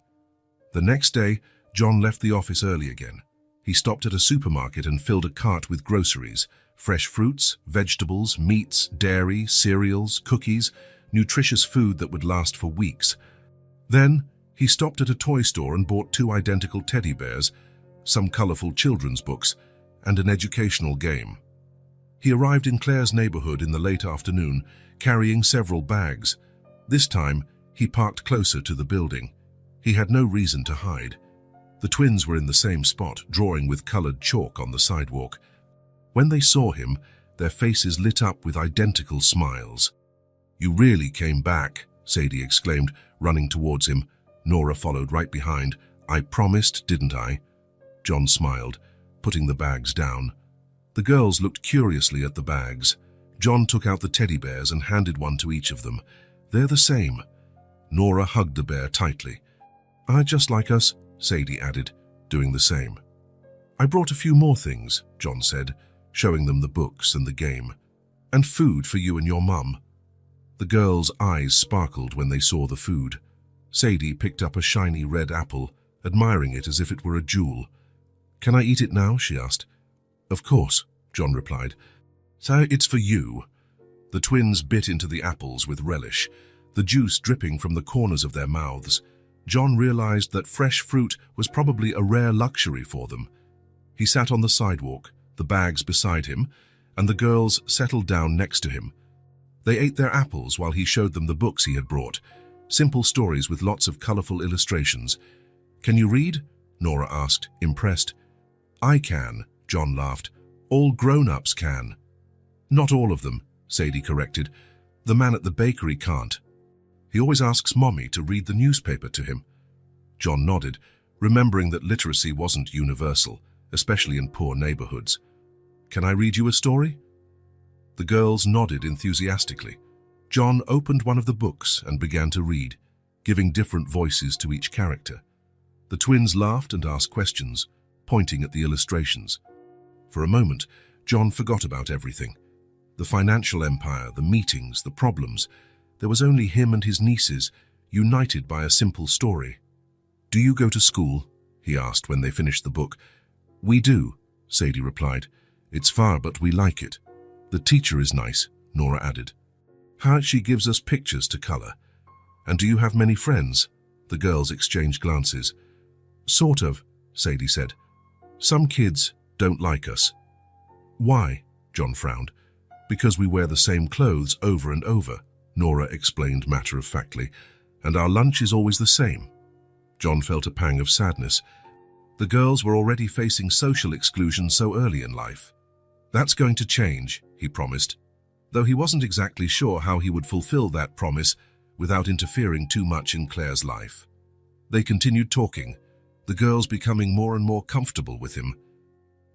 The next day, John left the office early again. He stopped at a supermarket and filled a cart with groceries, fresh fruits, vegetables, meats, dairy, cereals, cookies, nutritious food that would last for weeks. Then, he stopped at a toy store and bought 2 identical teddy bears, some colorful children's books, and an educational game. He arrived in Claire's neighborhood in the late afternoon, carrying several bags. This time, he parked closer to the building. He had no reason to hide. The twins were in the same spot, drawing with colored chalk on the sidewalk. When they saw him, their faces lit up with identical smiles. "You really came back," Sadie exclaimed, running towards him. Nora followed right behind. "I promised, didn't I?" John smiled, putting the bags down. The girls looked curiously at the bags. John took out the teddy bears and handed one to each of them. "They're the same." Nora hugged the bear tightly. "Just like us," Sadie added, doing the same. "I brought a few more things," John said, showing them the books and the game. "And food for you and your mum." The girls' eyes sparkled when they saw the food. Sadie picked up a shiny red apple, admiring it as if it were a jewel. "Can I eat it now?" she asked. "Of course," John replied. "So it's for you." The twins bit into the apples with relish, the juice dripping from the corners of their mouths. John realized that fresh fruit was probably a rare luxury for them. He sat on the sidewalk, the bags beside him, and the girls settled down next to him. They ate their apples while he showed them the books he had brought, simple stories with lots of colorful illustrations. "Can you read?" Nora asked, impressed. "I can," John laughed. "All grown-ups can." "Not all of them," Sadie corrected. "The man at the bakery can't. He always asks Mommy to read the newspaper to him." John nodded, remembering that literacy wasn't universal, especially in poor neighborhoods. "Can I read you a story?" The girls nodded enthusiastically. John opened one of the books and began to read, giving different voices to each character. The twins laughed and asked questions, pointing at the illustrations. For a moment, John forgot about everything. The financial empire, the meetings, the problems. There was only him and his nieces, united by a simple story. "Do you go to school?" he asked when they finished the book. "We do," Sadie replied. "It's far, but we like it." "The teacher is nice," Nora added. "She gives us pictures to color." "And do you have many friends?" The girls exchanged glances. "Sort of," Sadie said. "Some kids don't like us." "Why?" John frowned. "Because we wear the same clothes over and over," Nora explained matter-of-factly, "and our lunch is always the same." John felt a pang of sadness. The girls were already facing social exclusion so early in life. "That's going to change," he promised, though he wasn't exactly sure how he would fulfill that promise without interfering too much in Claire's life. They continued talking, the girls becoming more and more comfortable with him.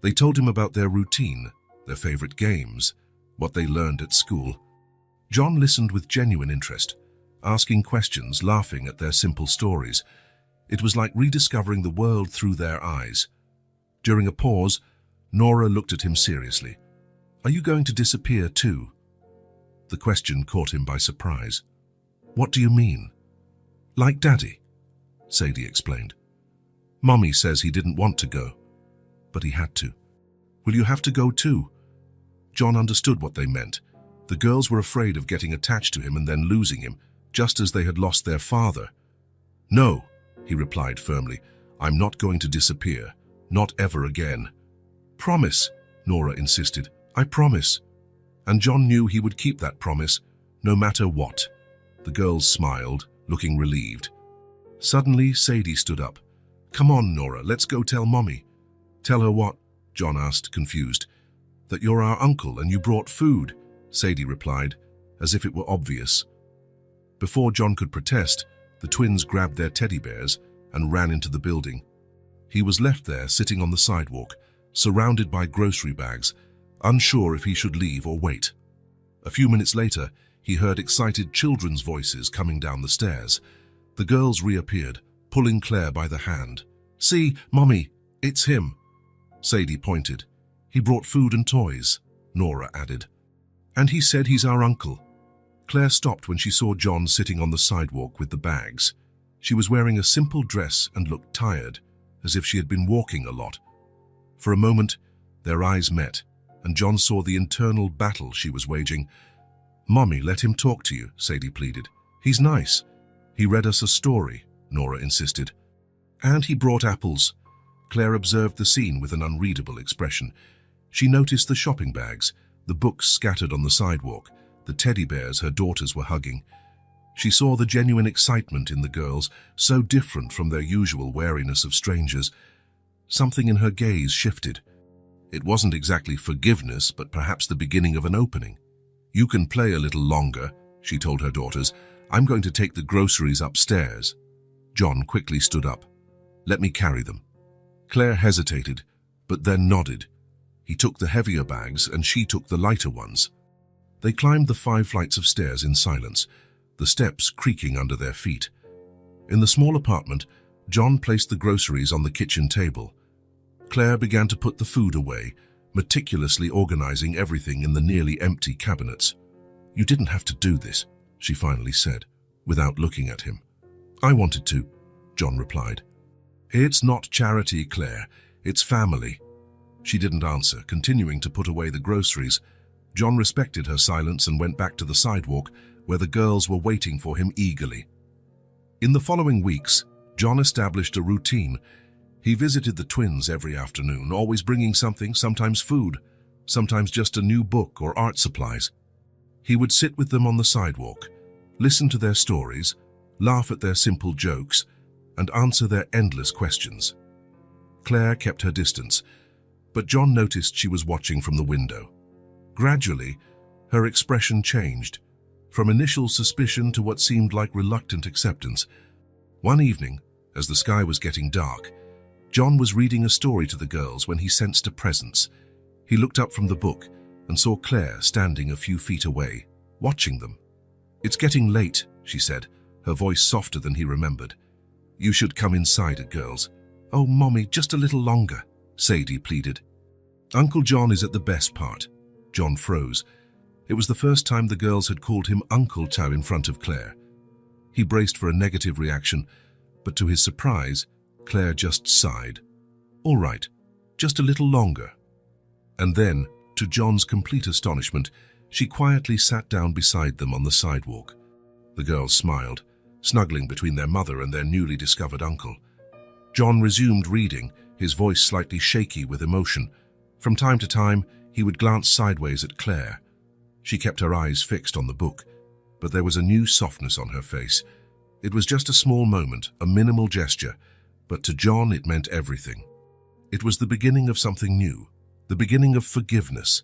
They told him about their routine, their favorite games, what they learned at school. John listened with genuine interest, asking questions, laughing at their simple stories. It was like rediscovering the world through their eyes. During a pause, Nora looked at him seriously. "Are you going to disappear too?" The question caught him by surprise. "What do you mean?" "Like Daddy," Sadie explained. "Mommy says he didn't want to go, but he had to." "Will you have to go too?" John understood what they meant. The girls were afraid of getting attached to him and then losing him, just as they had lost their father. "No," he replied firmly. "I'm not going to disappear. Not ever again." "Promise," Nora insisted. "I promise." And John knew he would keep that promise, no matter what. The girls smiled, looking relieved. Suddenly, Sadie stood up. "Come on, Nora, let's go tell Mommy." "Tell her what?" John asked, confused. "That you're our uncle and you brought food," Sadie replied, as if it were obvious. Before John could protest, the twins grabbed their teddy bears and ran into the building. He was left there, sitting on the sidewalk, surrounded by grocery bags, unsure if he should leave or wait. A few minutes later, he heard excited children's voices coming down the stairs. The girls reappeared, pulling Claire by the hand. "See, Mommy, it's him." Sadie pointed. "He brought food and toys," Nora added. "And he said he's our uncle." Claire stopped when she saw John sitting on the sidewalk with the bags. She was wearing a simple dress and looked tired, as if she had been walking a lot. For a moment, their eyes met, and John saw the internal battle she was waging. "Mommy, let him talk to you," Sadie pleaded. "He's nice. He read us a story," Nora insisted. "And he brought apples." Claire observed the scene with an unreadable expression. She noticed the shopping bags, the books scattered on the sidewalk, the teddy bears her daughters were hugging. She saw the genuine excitement in the girls, so different from their usual wariness of strangers. Something in her gaze shifted. It wasn't exactly forgiveness, but perhaps the beginning of an opening. "You can play a little longer," she told her daughters. "I'm going to take the groceries upstairs." John quickly stood up. "Let me carry them." Claire hesitated, but then nodded. He took the heavier bags and she took the lighter ones. They climbed the 5 flights of stairs in silence, the steps creaking under their feet. In the small apartment, John placed the groceries on the kitchen table. Claire began to put the food away, meticulously organizing everything in the nearly empty cabinets. "You didn't have to do this," she finally said, without looking at him. "I wanted to," John replied. "It's not charity, Claire. It's family." She didn't answer, continuing to put away the groceries. John respected her silence and went back to the sidewalk, where the girls were waiting for him eagerly. In the following weeks, John established a routine. He visited the twins every afternoon, always bringing something, sometimes food, sometimes just a new book or art supplies. He would sit with them on the sidewalk, listen to their stories, laugh at their simple jokes, and answer their endless questions. Claire kept her distance, but John noticed she was watching from the window. Gradually, her expression changed, from initial suspicion to what seemed like reluctant acceptance. One evening, as the sky was getting dark, John was reading a story to the girls when he sensed a presence. He looked up from the book and saw Claire standing a few feet away, watching them. "It's getting late," she said, her voice softer than he remembered. "You should come inside, girls." "Oh, Mommy, just a little longer," Sadie pleaded. "Uncle John is at the best part." John froze. It was the first time the girls had called him Uncle Tao in front of Claire. He braced for a negative reaction, but to his surprise, Claire just sighed. "All right, just a little longer." And then, to John's complete astonishment, she quietly sat down beside them on the sidewalk. The girls smiled, snuggling between their mother and their newly discovered uncle. John resumed reading, his voice slightly shaky with emotion. From time to time, he would glance sideways at Claire. She kept her eyes fixed on the book, but there was a new softness on her face. It was just a small moment, a minimal gesture, but to John it meant everything. It was the beginning of something new, the beginning of forgiveness.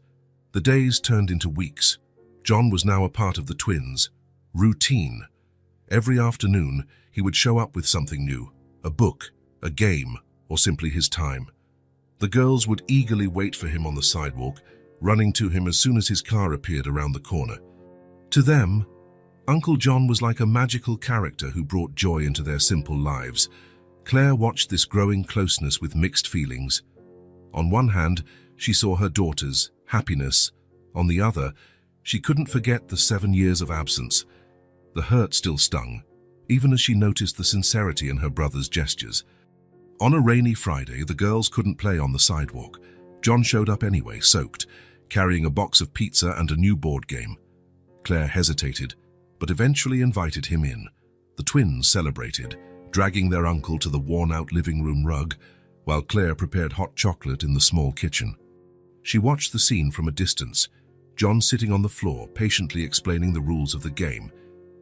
The days turned into weeks. John was now a part of the twins. Routine. Every afternoon, he would show up with something new, a book, a game, or simply his time. The girls would eagerly wait for him on the sidewalk, running to him as soon as his car appeared around the corner. To them, Uncle John was like a magical character who brought joy into their simple lives. Claire watched this growing closeness with mixed feelings. On one hand, she saw her daughters, happiness. On the other, she couldn't forget the 7 years of absence. The hurt still stung, even as she noticed the sincerity in her brother's gestures. On a rainy Friday, the girls couldn't play on the sidewalk. John showed up anyway, soaked, carrying a box of pizza and a new board game. Claire hesitated, but eventually invited him in. The twins celebrated, dragging their uncle to the worn-out living room rug, while Claire prepared hot chocolate in the small kitchen. She watched the scene from a distance, John sitting on the floor, patiently explaining the rules of the game,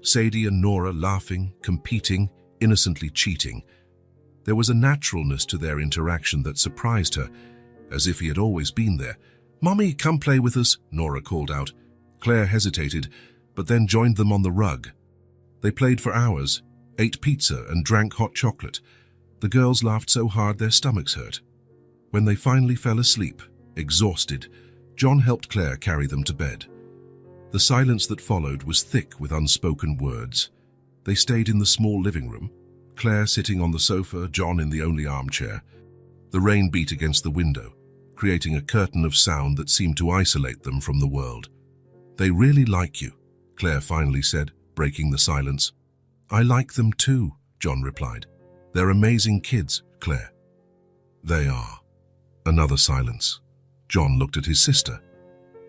Sadie and Nora laughing, competing, innocently cheating. There was a naturalness to their interaction that surprised her, as if he had always been there. "Mommy, come play with us," Nora called out. Claire hesitated, but then joined them on the rug. They played for hours, ate pizza and drank hot chocolate. The girls laughed so hard their stomachs hurt. When they finally fell asleep, exhausted, John helped Claire carry them to bed. The silence that followed was thick with unspoken words. They stayed in the small living room, Claire sitting on the sofa, John in the only armchair. The rain beat against the window, creating a curtain of sound that seemed to isolate them from the world. "They really like you," Claire finally said, breaking the silence. "I like them too," John replied. "They're amazing kids, Claire." "They are." Another silence. John looked at his sister.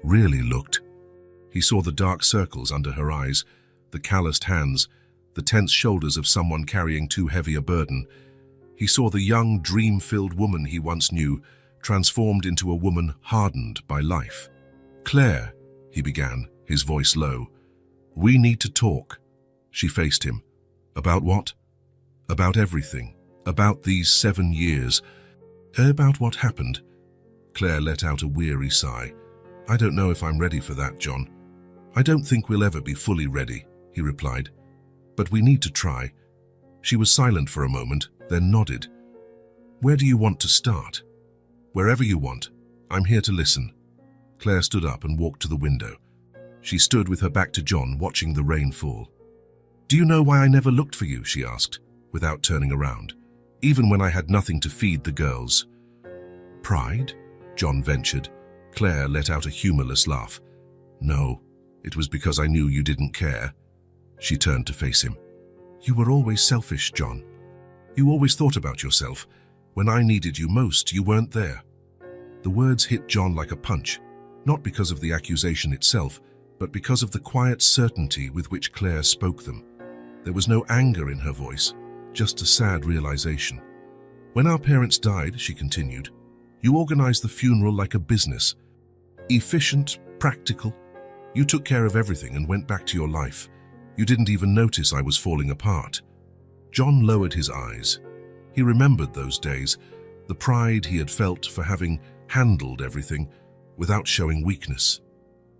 Really looked. He saw the dark circles under her eyes, the calloused hands, the tense shoulders of someone carrying too heavy a burden. He saw the young, dream-filled woman he once knew, transformed into a woman hardened by life. "Claire," he began, his voice low, "we need to talk." She faced him. About what? About everything. About these 7 years. About what happened? Claire let out a weary sigh. I don't know if I'm ready for that, John. I don't think we'll ever be fully ready, he replied. But we need to try. She was silent for a moment, then nodded. Where do you want to start? Wherever you want. I'm here to listen. Claire stood up and walked to the window. She stood with her back to John, watching the rain fall. Do you know why I never looked for you? She asked, without turning around, even when I had nothing to feed the girls. Pride? John ventured. Claire let out a humorless laugh. No, it was because I knew you didn't care. She turned to face him. You were always selfish, John. You always thought about yourself. When I needed you most, you weren't there. The words hit John like a punch, not because of the accusation itself, but because of the quiet certainty with which Claire spoke them. There was no anger in her voice, just a sad realization. When our parents died, she continued, you organized the funeral like a business. Efficient, practical. You took care of everything and went back to your life. You didn't even notice I was falling apart. John lowered his eyes. He remembered those days, the pride he had felt for having handled everything without showing weakness.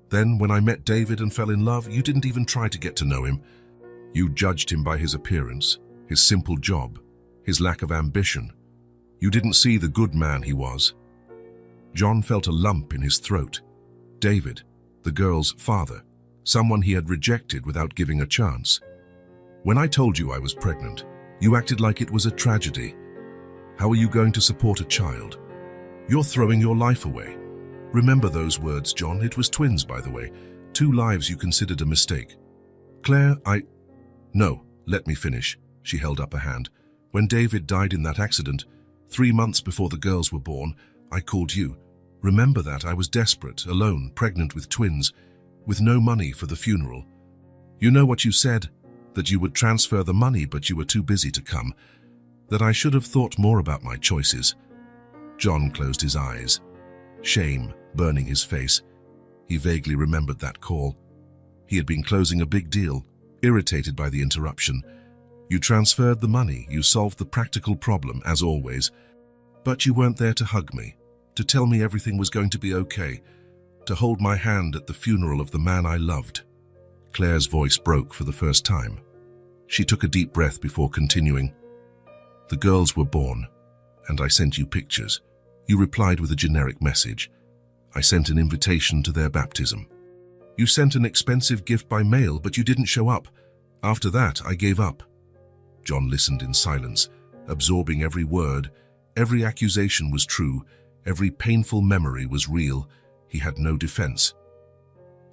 Then, when I met David and fell in love, you didn't even try to get to know him. You judged him by his appearance, his simple job, his lack of ambition. You didn't see the good man he was. John felt a lump in his throat. David, the girl's father, someone he had rejected without giving a chance. When I told you I was pregnant, you acted like it was a tragedy. How are you going to support a child? You're throwing your life away. Remember those words, John. It was twins, by the way. 2 lives you considered a mistake. Claire, No, let me finish. She held up a hand. When David died in that accident, 3 months before the girls were born, I called you. Remember that? I was desperate, alone, pregnant with twins, with no money for the funeral. You know what you said? That you would transfer the money, but you were too busy to come. That I should have thought more about my choices. John closed his eyes, shame burning his face. He vaguely remembered that call. He had been closing a big deal, irritated by the interruption. You transferred the money, you solved the practical problem, as always. But you weren't there to hug me, to tell me everything was going to be okay, to hold my hand at the funeral of the man I loved. Claire's voice broke for the first time. She took a deep breath before continuing. The girls were born, and I sent you pictures. You replied with a generic message. I sent an invitation to their baptism. You sent an expensive gift by mail, but you didn't show up. After that, I gave up. John listened in silence, absorbing every word. Every accusation was true. Every painful memory was real. He had no defense.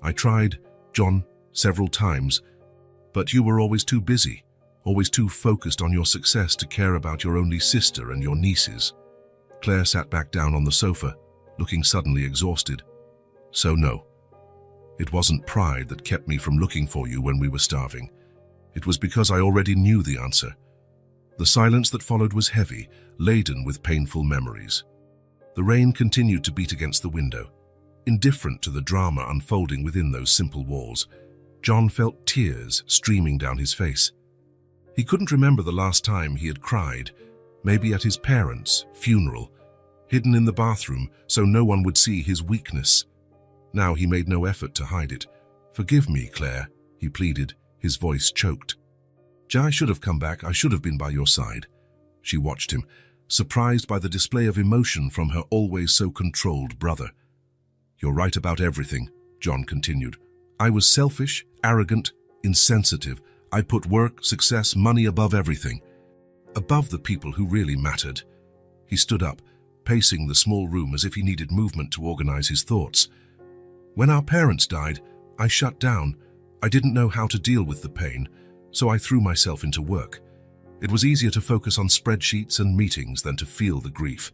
I tried, John, several times, but you were always too busy, always too focused on your success to care about your only sister and your nieces. Claire sat back down on the sofa, looking suddenly exhausted. So no, it wasn't pride that kept me from looking for you when we were starving. It was because I already knew the answer. The silence that followed was heavy, laden with painful memories. The rain continued to beat against the window. Indifferent to the drama unfolding within those simple walls, John felt tears streaming down his face. He couldn't remember the last time he had cried, maybe at his parents' funeral, hidden in the bathroom so no one would see his weakness. Now he made no effort to hide it. Forgive me, Claire, he pleaded, his voice choked. I should have come back. I should have been by your side. She watched him, surprised by the display of emotion from her always so controlled brother. You're right about everything, John continued. I was selfish, arrogant, insensitive. I put work, success, money above everything. Above the people who really mattered. He stood up, pacing the small room as if he needed movement to organize his thoughts. When our parents died, I shut down. I didn't know how to deal with the pain, so I threw myself into work. It was easier to focus on spreadsheets and meetings than to feel the grief.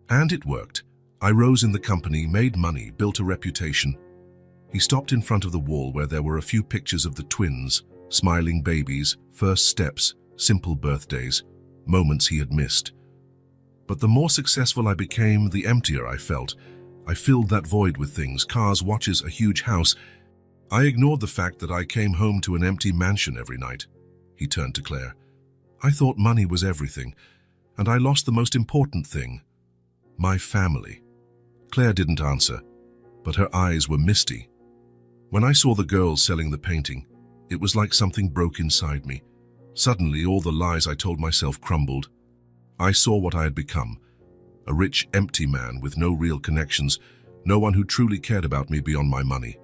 And it worked. I rose in the company, made money, built a reputation. He stopped in front of the wall where there were a few pictures of the twins, smiling babies, first steps, simple birthdays, moments he had missed. But the more successful I became, the emptier I felt. I filled that void with things, cars, watches, a huge house. I ignored the fact that I came home to an empty mansion every night. He turned to Claire. I thought money was everything, and I lost the most important thing, my family. Claire didn't answer, but her eyes were misty. When I saw the girls selling the painting, it was like something broke inside me. Suddenly, all the lies I told myself crumbled. I saw what I had become, a rich, empty man with no real connections, no one who truly cared about me beyond my money.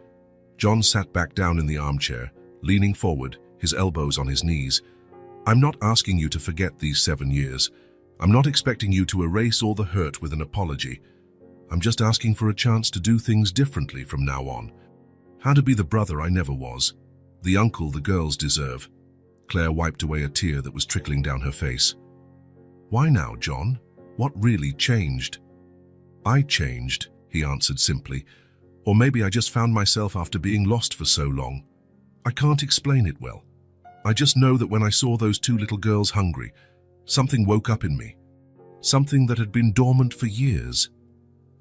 John sat back down in the armchair, leaning forward, his elbows on his knees. I'm not asking you to forget these 7 years. I'm not expecting you to erase all the hurt with an apology. I'm just asking for a chance to do things differently from now on. How to be the brother I never was, the uncle the girls deserve. Claire wiped away a tear that was trickling down her face. Why now, John? What really changed? I changed, he answered simply. Or maybe I just found myself after being lost for so long. I can't explain it well. I just know that when I saw those 2 little girls hungry, something woke up in me. Something that had been dormant for years.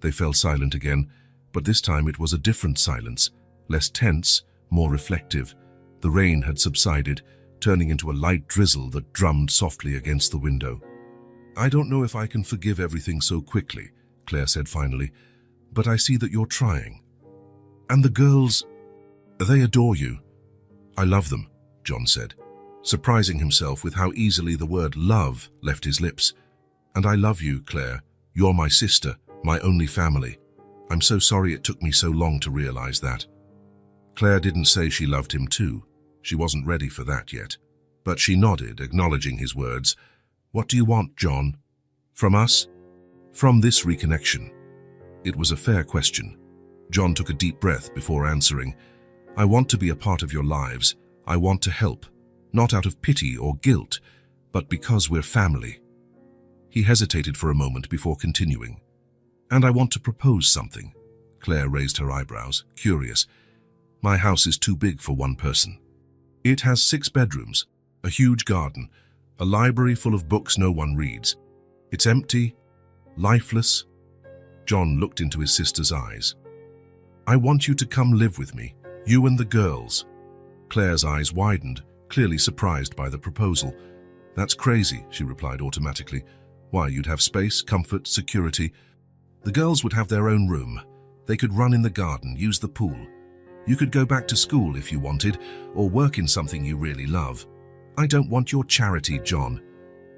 They fell silent again, but this time it was a different silence, less tense, more reflective. The rain had subsided, turning into a light drizzle that drummed softly against the window. I don't know if I can forgive everything so quickly, Claire said finally, but I see that you're trying. And the girls, they adore you. I love them, John said, surprising himself with how easily the word love left his lips. And I love you, Claire. You're my sister, my only family. I'm so sorry it took me so long to realize that. Claire didn't say she loved him too. She wasn't ready for that yet. But she nodded, acknowledging his words. What do you want, John? From us? From this reconnection. It was a fair question. John took a deep breath before answering. I want to be a part of your lives. I want to help. Not out of pity or guilt, but because we're family. He hesitated for a moment before continuing. And I want to propose something. Claire raised her eyebrows, curious. My house is too big for one person. It has 6 bedrooms, a huge garden, a library full of books no one reads. It's empty, lifeless. John looked into his sister's eyes. I want you to come live with me, you and the girls. Claire's eyes widened, clearly surprised by the proposal. That's crazy, she replied automatically. Why, you'd have space, comfort, security. The girls would have their own room. They could run in the garden, use the pool. You could go back to school if you wanted, or work in something you really love. I don't want your charity, John.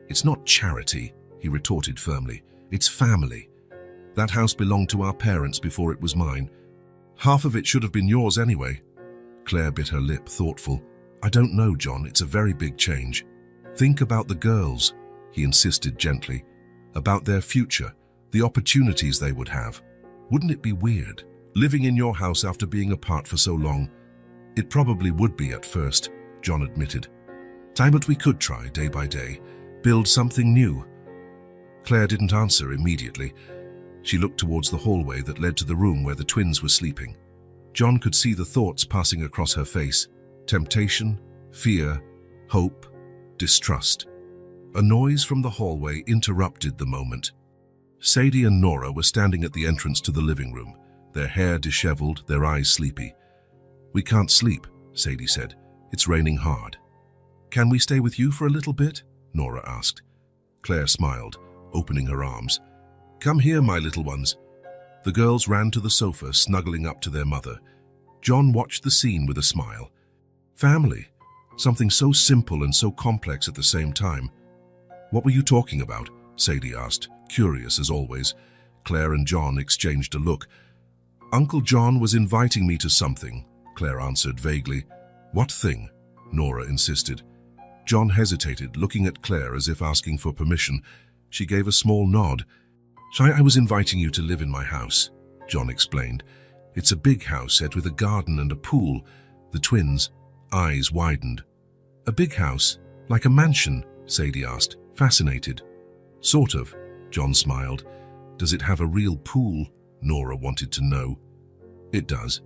It's not charity, he retorted firmly. It's family. That house belonged to our parents before it was mine. Half of it should have been yours anyway. Claire bit her lip, thoughtful. I don't know, John. It's a very big change. Think about the girls, he insisted gently. About their future, the opportunities they would have. Wouldn't it be weird, living in your house after being apart for so long? It probably would be at first, John admitted. But we could try, day by day, build something new. Claire didn't answer immediately. She looked towards the hallway that led to the room where the twins were sleeping. John could see the thoughts passing across her face. Temptation, fear, hope, distrust. A noise from the hallway interrupted the moment. Sadie and Nora were standing at the entrance to the living room, their hair disheveled, their eyes sleepy. We can't sleep, Sadie said. It's raining hard. Can we stay with you for a little bit? Nora asked. Claire smiled, opening her arms. Come here, my little ones. The girls ran to the sofa, snuggling up to their mother. John watched the scene with a smile. Family. Something so simple and so complex at the same time. What were you talking about? Sadie asked, curious as always. Claire and John exchanged a look. Uncle John was inviting me to something, Claire answered vaguely. What thing? Nora insisted. John hesitated, looking at Claire as if asking for permission. She gave a small nod. I was inviting you to live in my house, John explained. It's a big house set with a garden and a pool. The twins' eyes widened. A big house? Like a mansion? Sadie asked, fascinated. Sort of, John smiled. Does it have a real pool? Nora wanted to know. It does.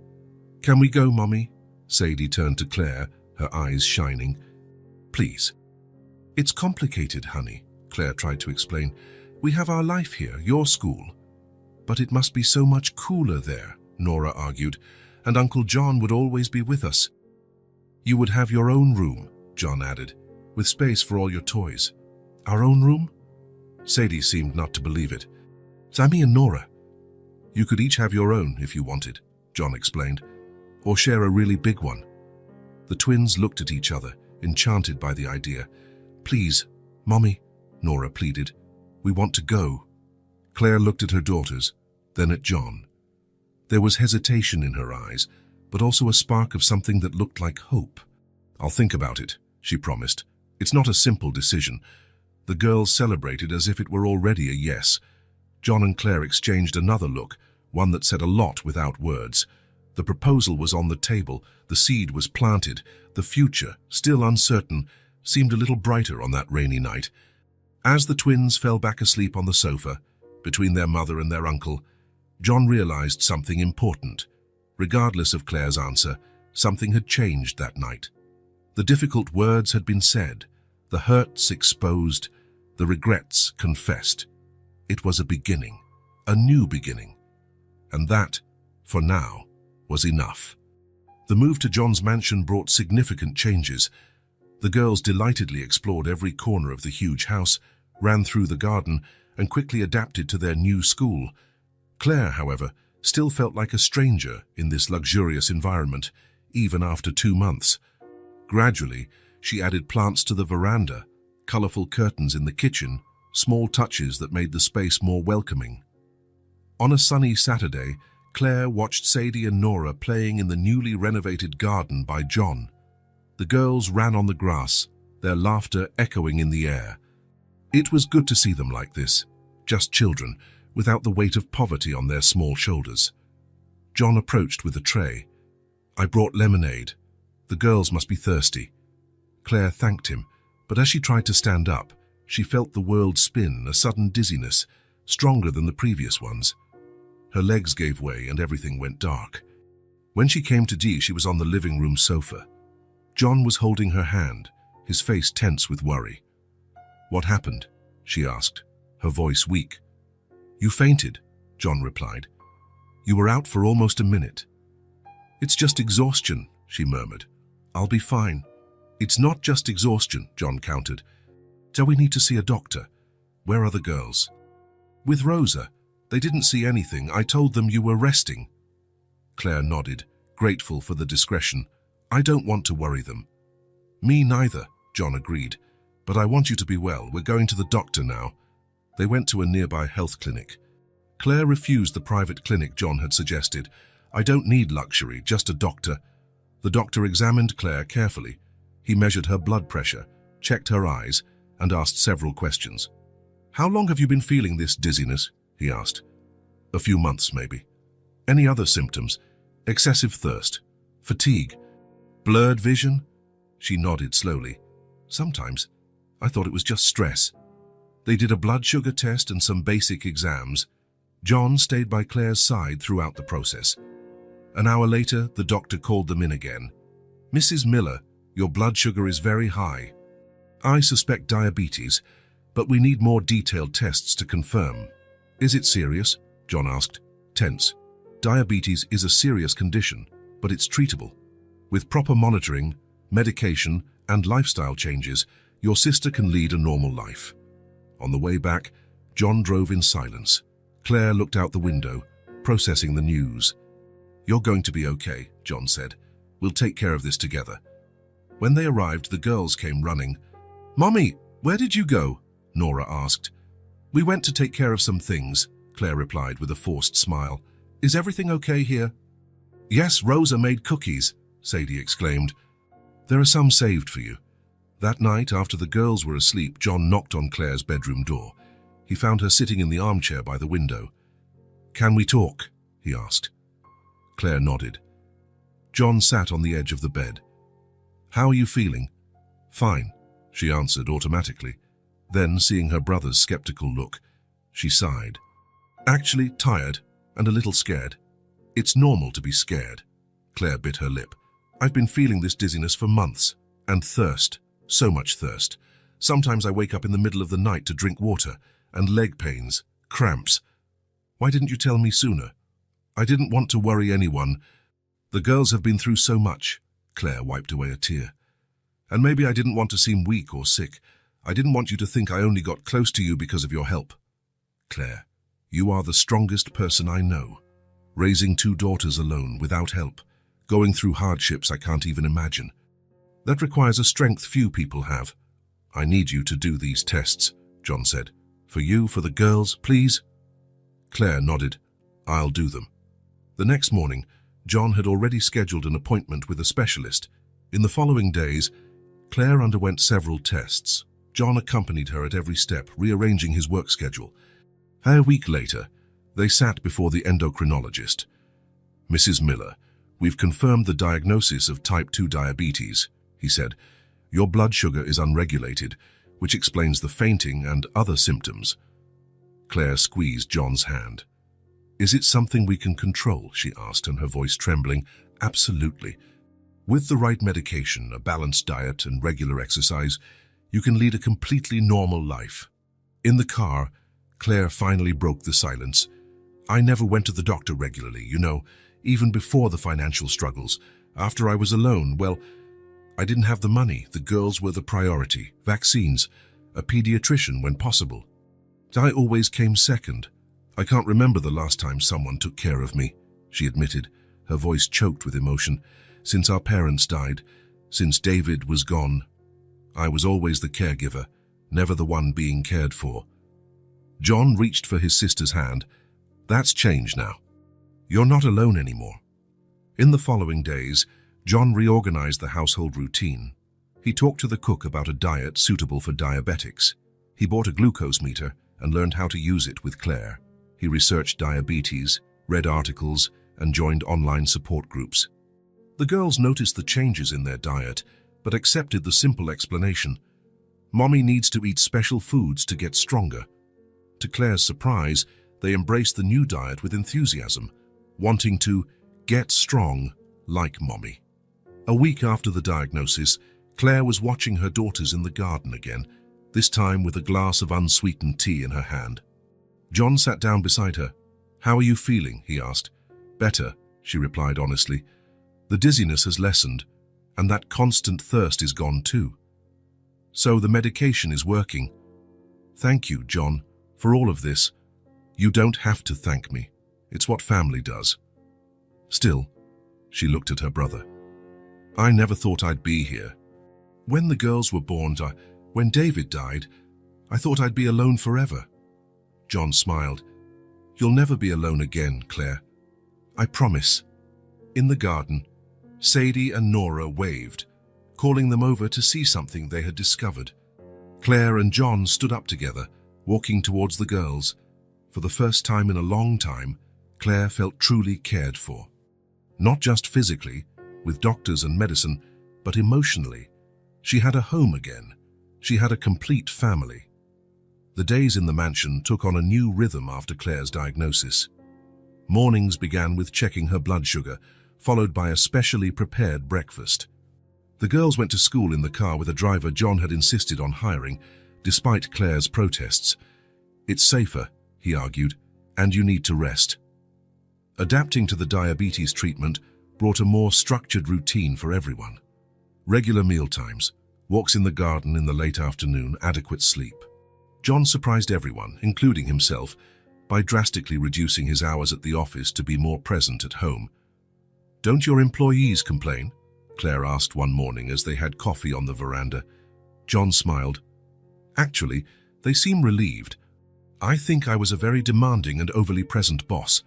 Can we go, Mummy? Sadie turned to Claire, her eyes shining. Please. It's complicated, honey, Claire tried to explain. We have our life here, your school. But it must be so much cooler there, Nora argued. and Uncle John would always be with us. You would have your own room, John added, with space for all your toys. Our own room? Sadie seemed not to believe it. Sammy and Nora. You could each have your own if you wanted, John explained, or share a really big one. The twins looked at each other, enchanted by the idea. Please, Mommy, Nora pleaded. We want to go. Claire looked at her daughters, then at John. There was hesitation in her eyes, but also a spark of something that looked like hope. I'll think about it, she promised. It's not a simple decision. The girls celebrated as if it were already a yes. John and Claire exchanged another look, one that said a lot without words. The proposal was on the table, the seed was planted, the future, still uncertain, seemed a little brighter on that rainy night. As the twins fell back asleep on the sofa, between their mother and their uncle, John realized something important. Regardless of Claire's answer, something had changed that night. The difficult words had been said, the hurts exposed, the regrets confessed. It was a beginning, a new beginning. And that, for now, was enough. The move to John's mansion brought significant changes. The girls delightedly explored every corner of the huge house, ran through the garden, and quickly adapted to their new school. Claire, however, still felt like a stranger in this luxurious environment, even after 2 months. Gradually, she added plants to the veranda, colorful curtains in the kitchen, small touches that made the space more welcoming. On a sunny Saturday, Claire watched Sadie and Nora playing in the newly renovated garden by John. The girls ran on the grass, their laughter echoing in the air. It was good to see them like this, just children, without the weight of poverty on their small shoulders. John approached with a tray. I brought lemonade. The girls must be thirsty. Claire thanked him, but as she tried to stand up, she felt the world spin, a sudden dizziness, stronger than the previous ones. Her legs gave way and everything went dark. When she came to Dee, she was on the living room sofa. John was holding her hand, his face tense with worry. What happened? She asked, her voice weak. You fainted, John replied. You were out for almost a minute. It's just exhaustion, she murmured. I'll be fine. It's not just exhaustion, John countered. So we need to see a doctor. Where are the girls? With Rosa. They didn't see anything. I told them you were resting. Claire nodded, grateful for the discretion. I don't want to worry them. Me neither, John agreed. But I want you to be well. We're going to the doctor now. They went to a nearby health clinic. Claire refused the private clinic John had suggested. I don't need luxury, just a doctor. The doctor examined Claire carefully. He measured her blood pressure, checked her eyes, and asked several questions. How long have you been feeling this dizziness? He asked. A few months, maybe. Any other symptoms? Excessive thirst? Fatigue? Blurred vision? She nodded slowly. Sometimes. I thought it was just stress. They did a blood sugar test and some basic exams. John stayed by Claire's side throughout the process. An hour later, the doctor called them in again. Mrs. Miller, your blood sugar is very high. I suspect diabetes, but we need more detailed tests to confirm. Is it serious? John asked, tense. Diabetes is a serious condition, but it's treatable. With proper monitoring, medication, and lifestyle changes, your sister can lead a normal life. On the way back, John drove in silence. Claire looked out the window, processing the news. You're going to be okay, John said. We'll take care of this together. When they arrived, the girls came running. Mommy, where did you go? Nora asked. We went to take care of some things, Claire replied with a forced smile. Is everything okay here? Yes, Rosa made cookies, Sadie exclaimed. There are some saved for you. That night, after the girls were asleep, John knocked on Claire's bedroom door. He found her sitting in the armchair by the window. Can we talk? He asked. Claire nodded. John sat on the edge of the bed. How are you feeling? Fine, she answered automatically. Then, seeing her brother's skeptical look, she sighed. Actually tired and a little scared. It's normal to be scared. Claire bit her lip. I've been feeling this dizziness for months. And thirst. So much thirst. Sometimes I wake up in the middle of the night to drink water. And leg pains. Cramps. Why didn't you tell me sooner? I didn't want to worry anyone. The girls have been through so much. Claire wiped away a tear. And maybe I didn't want to seem weak or sick. I didn't want you to think I only got close to you because of your help. Claire, you are the strongest person I know. Raising 2 daughters alone, without help, going through hardships I can't even imagine. That requires a strength few people have. I need you to do these tests, John said. For you, for the girls, please? Claire nodded. I'll do them. The next morning, John had already scheduled an appointment with a specialist. In the following days, Claire underwent several tests. John accompanied her at every step, rearranging his work schedule. A week later, they sat before the endocrinologist. Mrs. Miller, we've confirmed the diagnosis of type 2 diabetes, he said. Your blood sugar is unregulated, which explains the fainting and other symptoms. Claire squeezed John's hand. Is it something we can control? She asked, and her voice trembling. Absolutely. With the right medication, a balanced diet, and regular exercise, you can lead a completely normal life. In the car, Claire finally broke the silence. I never went to the doctor regularly, even before the financial struggles. After I was alone, well, I didn't have the money. The girls were the priority. Vaccines, a pediatrician when possible. I always came second. I can't remember the last time someone took care of me, she admitted, her voice choked with emotion. Since our parents died, since David was gone, I was always the caregiver, never the one being cared for. John reached for his sister's hand. That's changed now. You're not alone anymore. In the following days, John reorganized the household routine. He talked to the cook about a diet suitable for diabetics. He bought a glucose meter and learned how to use it with Claire. He researched diabetes, read articles, and joined online support groups. The girls noticed the changes in their diet, but accepted the simple explanation. Mommy needs to eat special foods to get stronger. To Claire's surprise, they embraced the new diet with enthusiasm, wanting to get strong like Mommy. A week after the diagnosis, Claire was watching her daughters in the garden again, this time with a glass of unsweetened tea in her hand. John sat down beside her. How are you feeling? He asked. Better, she replied honestly. The dizziness has lessened, and that constant thirst is gone too. So the medication is working. Thank you, John, for all of this. You don't have to thank me. It's what family does. Still, she looked at her brother. I never thought I'd be here. When the girls were born, when David died, I thought I'd be alone forever. John smiled. You'll never be alone again, Claire. I promise. In the garden, Sadie and Nora waved, calling them over to see something they had discovered. Claire and John stood up together, walking towards the girls. For the first time in a long time, Claire felt truly cared for. Not just physically, with doctors and medicine, but emotionally. She had a home again. She had a complete family. The days in the mansion took on a new rhythm after Claire's diagnosis. Mornings began with checking her blood sugar, followed by a specially prepared breakfast. The girls went to school in the car with a driver John had insisted on hiring, despite Claire's protests. It's safer, he argued, and you need to rest. Adapting to the diabetes treatment brought a more structured routine for everyone. Regular mealtimes, walks in the garden in the late afternoon, adequate sleep. John surprised everyone, including himself, by drastically reducing his hours at the office to be more present at home. Don't your employees complain? Claire asked one morning as they had coffee on the veranda. John smiled. Actually, they seem relieved. I think I was a very demanding and overly present boss.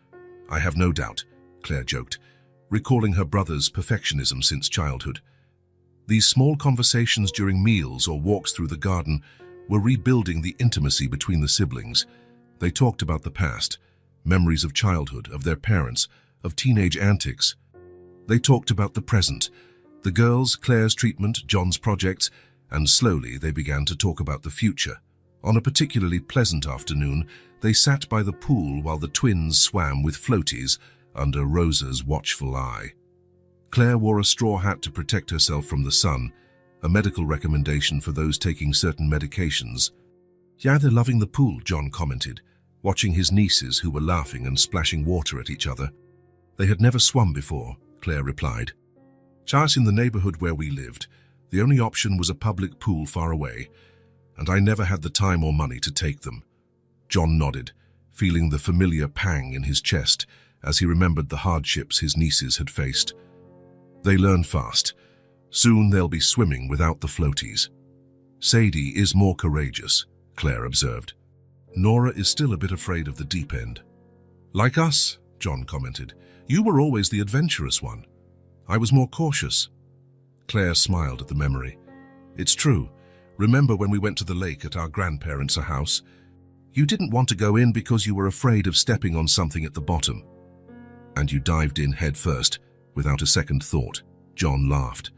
I have no doubt, Claire joked, recalling her brother's perfectionism since childhood. These small conversations during meals or walks through the garden were rebuilding the intimacy between the siblings. They talked about the past, memories of childhood, of their parents, of teenage antics. They talked about the present, the girls, Claire's treatment, John's projects, and slowly they began to talk about the future. On a particularly pleasant afternoon, they sat by the pool while the twins swam with floaties under Rosa's watchful eye. Claire wore a straw hat to protect herself from the sun, a medical recommendation for those taking certain medications. Yeah, they're loving the pool, John commented, watching his nieces who were laughing and splashing water at each other. They had never swum before, Claire replied. "Just in the neighborhood where we lived. The only option was a public pool far away, and I never had the time or money to take them." John nodded, feeling the familiar pang in his chest as he remembered the hardships his nieces had faced. "They learn fast. Soon they'll be swimming without the floaties." "Sadie is more courageous," Claire observed. "Nora is still a bit afraid of the deep end." "Like us," John commented. "You were always the adventurous one. I was more cautious." Claire smiled at the memory. "It's true. Remember when we went to the lake at our grandparents' house? You didn't want to go in because you were afraid of stepping on something at the bottom. And you dived in head first, without a second thought." John laughed.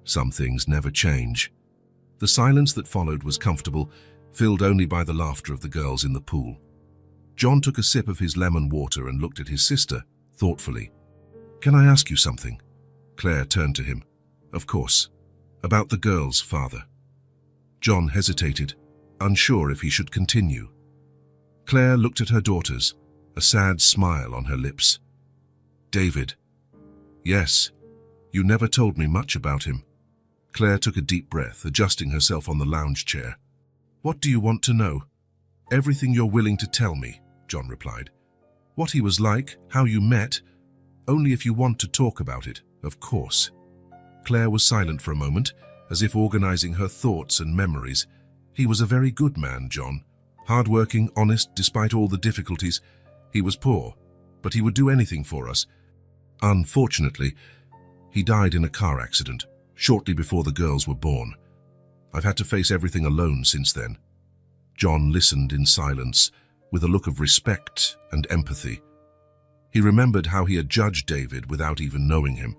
"Some things never change." The silence that followed was comfortable, filled only by the laughter of the girls in the pool. John took a sip of his lemon water and looked at his sister, thoughtfully. "Can I ask you something?" Claire turned to him. "Of course. About the girl's father." John hesitated, unsure if he should continue. Claire looked at her daughters, a sad smile on her lips. "David." "Yes. You never told me much about him." Claire took a deep breath, adjusting herself on the lounge chair. "What do you want to know?" "Everything you're willing to tell me," John replied. "What he was like, how you met. Only if you want to talk about it, of course." Claire was silent for a moment, as if organizing her thoughts and memories. "He was a very good man, John. Hard-working, honest, despite all the difficulties. He was poor, but he would do anything for us. Unfortunately, he died in a car accident, shortly before the girls were born. I've had to face everything alone since then." John listened in silence, with a look of respect and empathy. He remembered how he had judged David without even knowing him,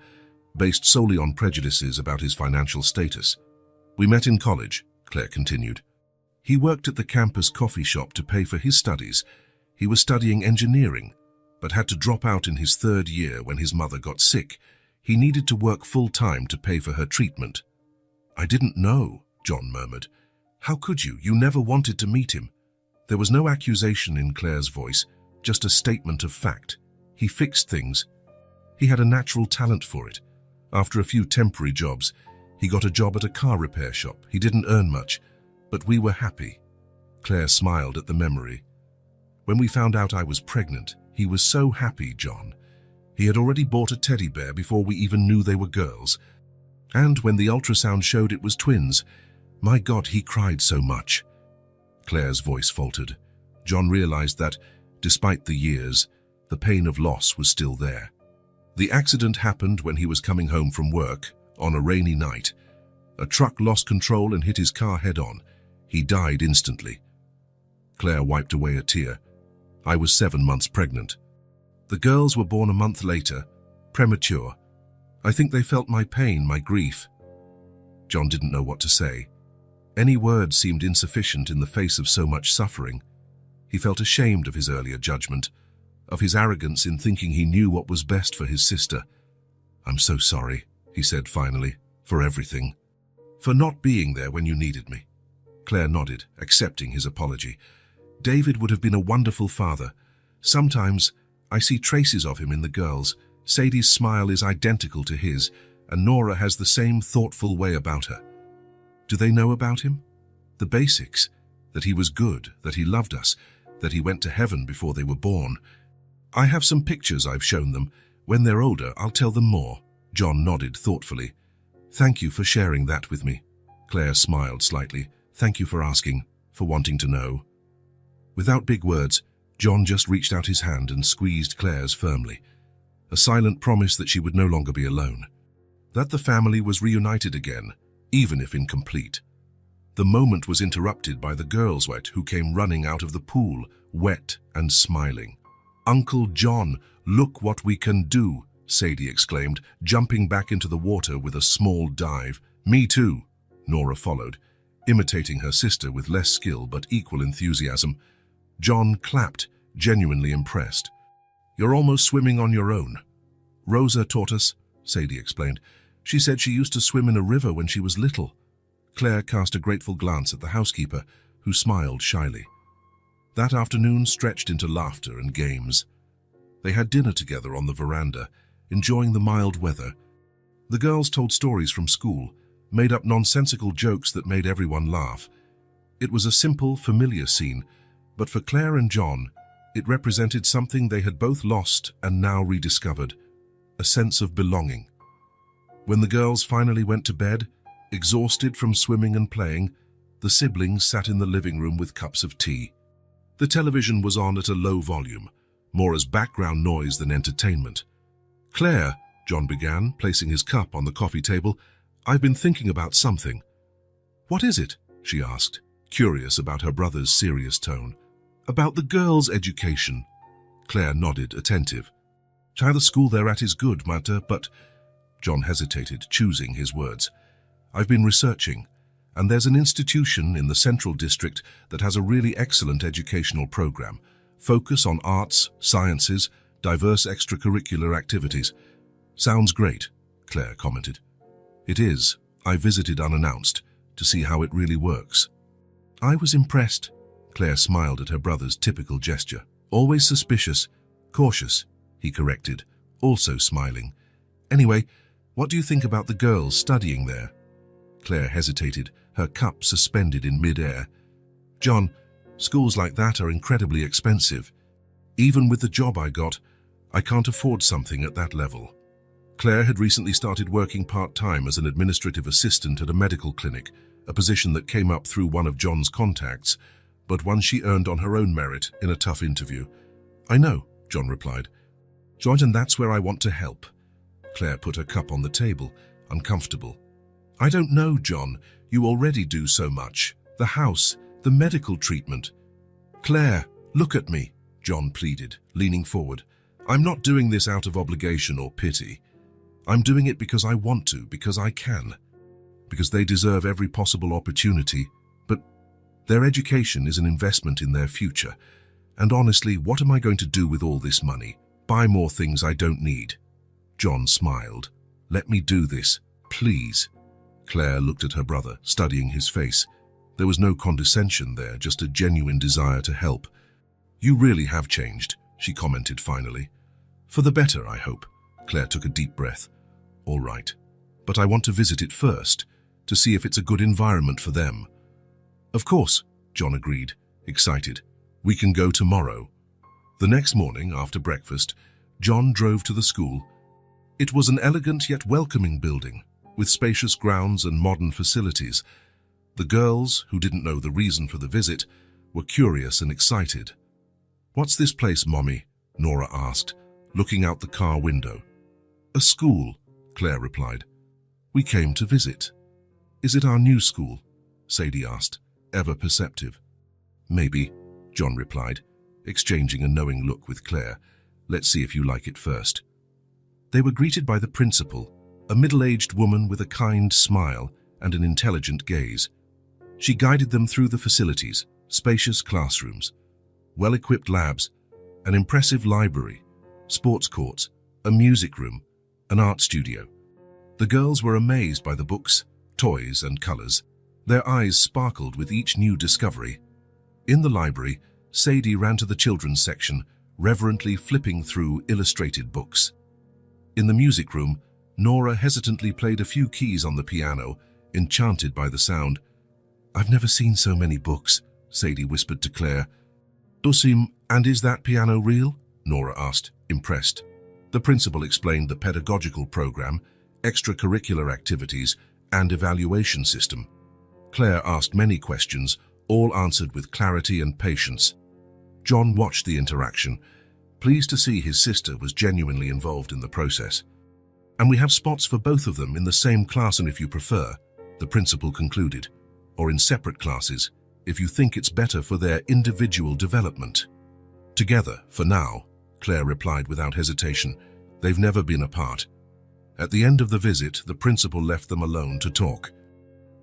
based solely on prejudices about his financial status. "We met in college," Claire continued. "He worked at the campus coffee shop to pay for his studies. He was studying engineering, but had to drop out in his third year when his mother got sick. He needed to work full-time to pay for her treatment." "I didn't know," John murmured. "How could you? You never wanted to meet him." There was no accusation in Claire's voice, just a statement of fact. "He fixed things. He had a natural talent for it. After a few temporary jobs, he got a job at a car repair shop. He didn't earn much, but we were happy." Claire smiled at the memory. "When we found out I was pregnant, he was so happy, John. He had already bought a teddy bear before we even knew they were girls. And when the ultrasound showed it was twins, my God, he cried so much." Claire's voice faltered. John realized that, despite the years, the pain of loss was still there. The accident happened when he was coming home from work, on a rainy night. A truck lost control and hit his car head-on. He died instantly. Claire wiped away a tear. "I was 7 months pregnant. The girls were born a month later, premature. I think they felt my pain, my grief." John didn't know what to say. Any words seemed insufficient in the face of so much suffering. He felt ashamed of his earlier judgment, of his arrogance in thinking he knew what was best for his sister. "I'm so sorry," he said finally, "for everything. For not being there when you needed me." Claire nodded, accepting his apology. "David would have been a wonderful father. Sometimes I see traces of him in the girls. Sadie's smile is identical to his, and Nora has the same thoughtful way about her. Do they know about him? The basics, that he was good, that he loved us, that he went to heaven before they were born. I have some pictures I've shown them. When they're older, I'll tell them more." John nodded thoughtfully. "Thank you for sharing that with me." Claire smiled slightly. "Thank you for asking, for wanting to know." Without big words, John just reached out his hand and squeezed Claire's firmly, a silent promise that she would no longer be alone, that the family was reunited again, even if incomplete. The moment was interrupted by the girls who came running out of the pool, wet and smiling. "Uncle John, look what we can do," Sadie exclaimed, jumping back into the water with a small dive. "Me too," Nora followed, imitating her sister with less skill but equal enthusiasm. John clapped, genuinely impressed. "You're almost swimming on your own." "Rosa taught us," Sadie explained. "She said she used to swim in a river when she was little." Claire cast a grateful glance at the housekeeper, who smiled shyly. That afternoon stretched into laughter and games. They had dinner together on the veranda, enjoying the mild weather. The girls told stories from school, made up nonsensical jokes that made everyone laugh. It was a simple, familiar scene, but for Claire and John, it represented something they had both lost and now rediscovered, a sense of belonging. When the girls finally went to bed, exhausted from swimming and playing, the siblings sat in the living room with cups of tea. The television was on at a low volume, more as background noise than entertainment. "Claire," John began, placing his cup on the coffee table, "I've been thinking about something." "What is it?" she asked, curious about her brother's serious tone. "About the girls' education." Claire nodded, attentive. "The school they're at is good, matter, but—" John hesitated, choosing his words. "I've been researching, and there's an institution in the Central District that has a really excellent educational program. Focus on arts, sciences, diverse extracurricular activities." "Sounds great," Claire commented. "It is. I visited unannounced to see how it really works." "I was impressed." Claire smiled at her brother's typical gesture. "Always suspicious, cautious," he corrected, also smiling. "Anyway, what do you think about the girls studying there?" Claire hesitated, her cup suspended in mid-air. "John, schools like that are incredibly expensive. Even with the job I got, I can't afford something at that level." Claire had recently started working part-time as an administrative assistant at a medical clinic, a position that came up through one of John's contacts, but one she earned on her own merit in a tough interview. "I know," John replied. "John, and that's where I want to help." Claire put her cup on the table, uncomfortable. "I don't know, John. You already do so much. The house, the medical treatment." "Claire, look at me," John pleaded, leaning forward. "I'm not doing this out of obligation or pity. I'm doing it because I want to, because I can. Because they deserve every possible opportunity, but their education is an investment in their future. And honestly, what am I going to do with all this money? Buy more things I don't need?" John smiled. "Let me do this, please." Claire looked at her brother, studying his face. There was no condescension there, just a genuine desire to help. "You really have changed," she commented finally. "For the better, I hope." Claire took a deep breath. "All right, but I want to visit it first, to see if it's a good environment for them." "Of course," John agreed, excited. "We can go tomorrow." The next morning, after breakfast, John drove to the school. It was an elegant yet welcoming building, with spacious grounds and modern facilities. The girls, who didn't know the reason for the visit, were curious and excited. "What's this place, Mommy?" Nora asked, looking out the car window. "A school," Claire replied. "We came to visit." "Is it our new school?" Sadie asked, ever perceptive. "Maybe," John replied, exchanging a knowing look with Claire. "Let's see if you like it first." They were greeted by the principal, a middle-aged woman with a kind smile and an intelligent gaze. She guided them through the facilities, spacious classrooms, well-equipped labs, an impressive library, sports courts, a music room, an art studio. The girls were amazed by the books, toys, and colors. Their eyes sparkled with each new discovery. In the library, Sadie ran to the children's section, reverently flipping through illustrated books. In the music room, Nora hesitantly played a few keys on the piano, enchanted by the sound. "I've never seen so many books," Sadie whispered to Claire. "Dosim, and is that piano real?" Nora asked, impressed. The principal explained the pedagogical program, extracurricular activities, and evaluation system. Claire asked many questions, all answered with clarity and patience. John watched the interaction, pleased to see his sister was genuinely involved in the process. "And we have spots for both of them in the same class, and if you prefer," the principal concluded, "or in separate classes, if you think it's better for their individual development." "Together, for now," Claire replied without hesitation. "They've never been apart." At the end of the visit, the principal left them alone to talk.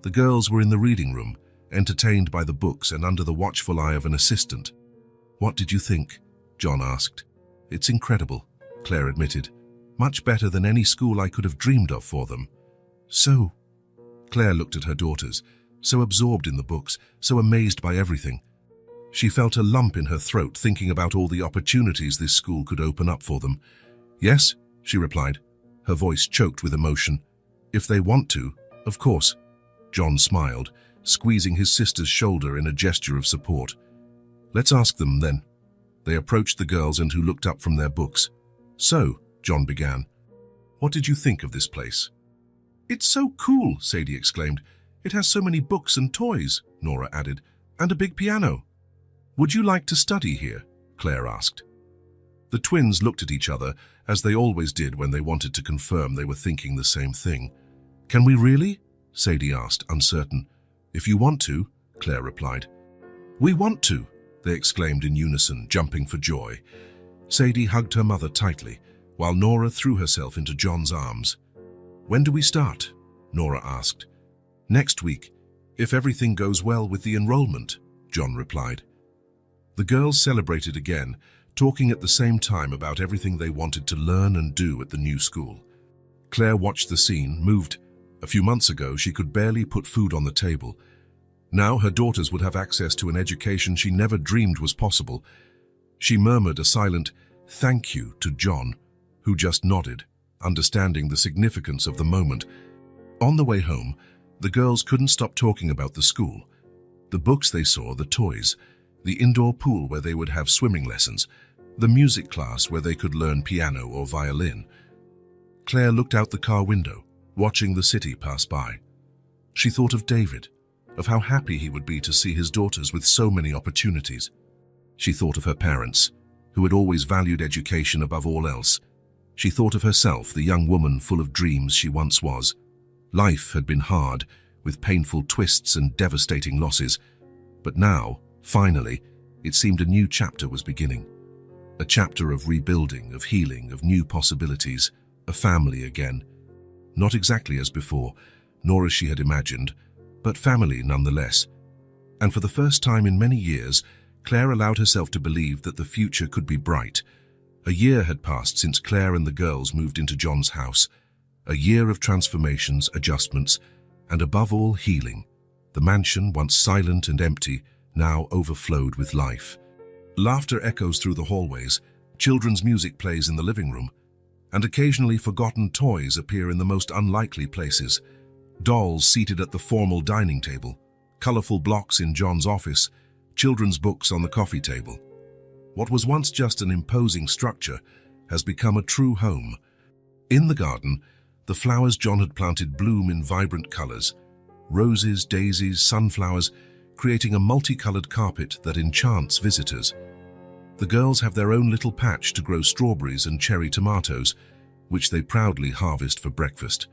The girls were in the reading room, entertained by the books and under the watchful eye of an assistant. "What did you think?" John asked. "It's incredible," Claire admitted. "Much better than any school I could have dreamed of for them." "So?" Claire looked at her daughters, so absorbed in the books, so amazed by everything. She felt a lump in her throat thinking about all the opportunities this school could open up for them. "Yes," she replied, her voice choked with emotion. If they want to, of course. John smiled, squeezing his sister's shoulder in a gesture of support. Let's ask them, then. They approached the girls and who looked up from their books. So, John began, what did you think of this place? It's so cool, Sadie exclaimed. It has so many books and toys, Nora added, and a big piano. Would you like to study here? Claire asked. The twins looked at each other, as they always did when they wanted to confirm they were thinking the same thing. Can we really? Sadie asked, uncertain. If you want to, Claire replied. We want to, they exclaimed in unison, jumping for joy. Sadie hugged her mother tightly, while Nora threw herself into John's arms. When do we start? Nora asked. Next week, if everything goes well with the enrollment, John replied. The girls celebrated again, talking at the same time about everything they wanted to learn and do at the new school. Claire watched the scene, moved. A few months ago, she could barely put food on the table. Now her daughters would have access to an education she never dreamed was possible. She murmured a silent thank you to John, who just nodded, understanding the significance of the moment. On the way home, the girls couldn't stop talking about the school. The books they saw, the toys, the indoor pool where they would have swimming lessons, the music class where they could learn piano or violin. Claire looked out the car window, watching the city pass by. She thought of David, of how happy he would be to see his daughters with so many opportunities. She thought of her parents, who had always valued education above all else. She thought of herself, the young woman full of dreams she once was. Life had been hard, with painful twists and devastating losses. But now, finally, it seemed a new chapter was beginning. A chapter of rebuilding, of healing, of new possibilities, a family again. Not exactly as before, nor as she had imagined, but family nonetheless. And for the first time in many years, Claire allowed herself to believe that the future could be bright. A year had passed since Claire and the girls moved into John's house. A year of transformations, adjustments, and above all, healing. The mansion, once silent and empty, now overflowed with life. Laughter echoes through the hallways, children's music plays in the living room, and occasionally forgotten toys appear in the most unlikely places. Dolls seated at the formal dining table, colorful blocks in John's office, children's books on the coffee table. What was once just an imposing structure has become a true home. In the garden, the flowers John had planted bloom in vibrant colors. Roses, daisies, sunflowers, creating a multicolored carpet that enchants visitors. The girls have their own little patch to grow strawberries and cherry tomatoes, which they proudly harvest for breakfast.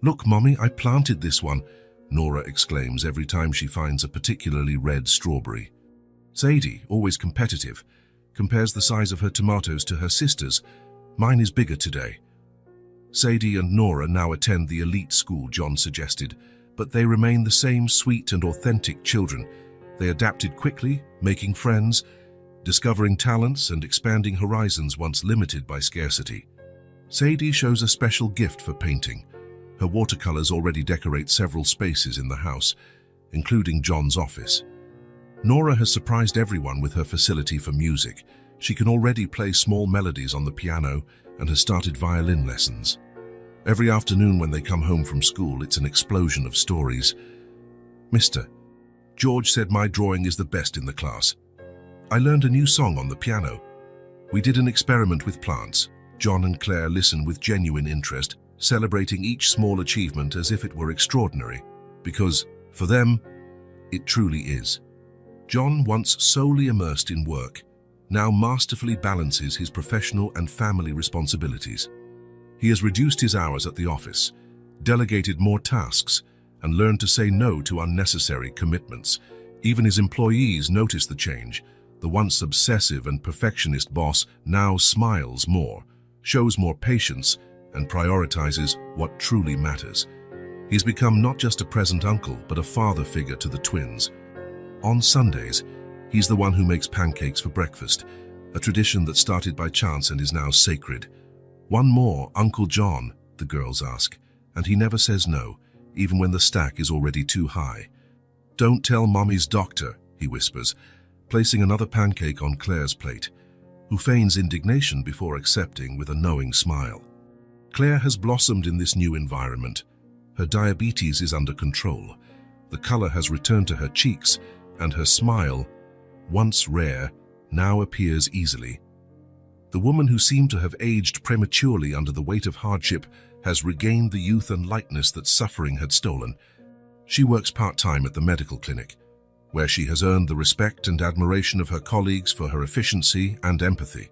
Look, Mommy, I planted this one, Nora exclaims every time she finds a particularly red strawberry. Sadie, always competitive, compares the size of her tomatoes to her sister's. Mine is bigger today. Sadie and Nora now attend the elite school John suggested, but they remain the same sweet and authentic children. They adapted quickly, making friends, discovering talents and expanding horizons once limited by scarcity. Sadie shows a special gift for painting. Her watercolors already decorate several spaces in the house, including John's office. Nora has surprised everyone with her facility for music. She can already play small melodies on the piano and has started violin lessons. Every afternoon when they come home from school, it's an explosion of stories. Mister, George said my drawing is the best in the class. I learned a new song on the piano. We did an experiment with plants. John and Claire listen with genuine interest, celebrating each small achievement as if it were extraordinary, because, for them, it truly is. John, once solely immersed in work, now masterfully balances his professional and family responsibilities. He has reduced his hours at the office, delegated more tasks, and learned to say no to unnecessary commitments. Even his employees notice the change. The once obsessive and perfectionist boss now smiles more, shows more patience, and prioritizes what truly matters. He's become not just a present uncle, but a father figure to the twins. On Sundays, he's the one who makes pancakes for breakfast, a tradition that started by chance and is now sacred. One more, Uncle John, the girls ask, and he never says no, even when the stack is already too high. Don't tell Mommy's doctor, he whispers, placing another pancake on Claire's plate, who feigns indignation before accepting with a knowing smile. Claire has blossomed in this new environment. Her diabetes is under control. The color has returned to her cheeks, and her smile, once rare, now appears easily. The woman who seemed to have aged prematurely under the weight of hardship has regained the youth and lightness that suffering had stolen. She works part-time at the medical clinic, where she has earned the respect and admiration of her colleagues for her efficiency and empathy.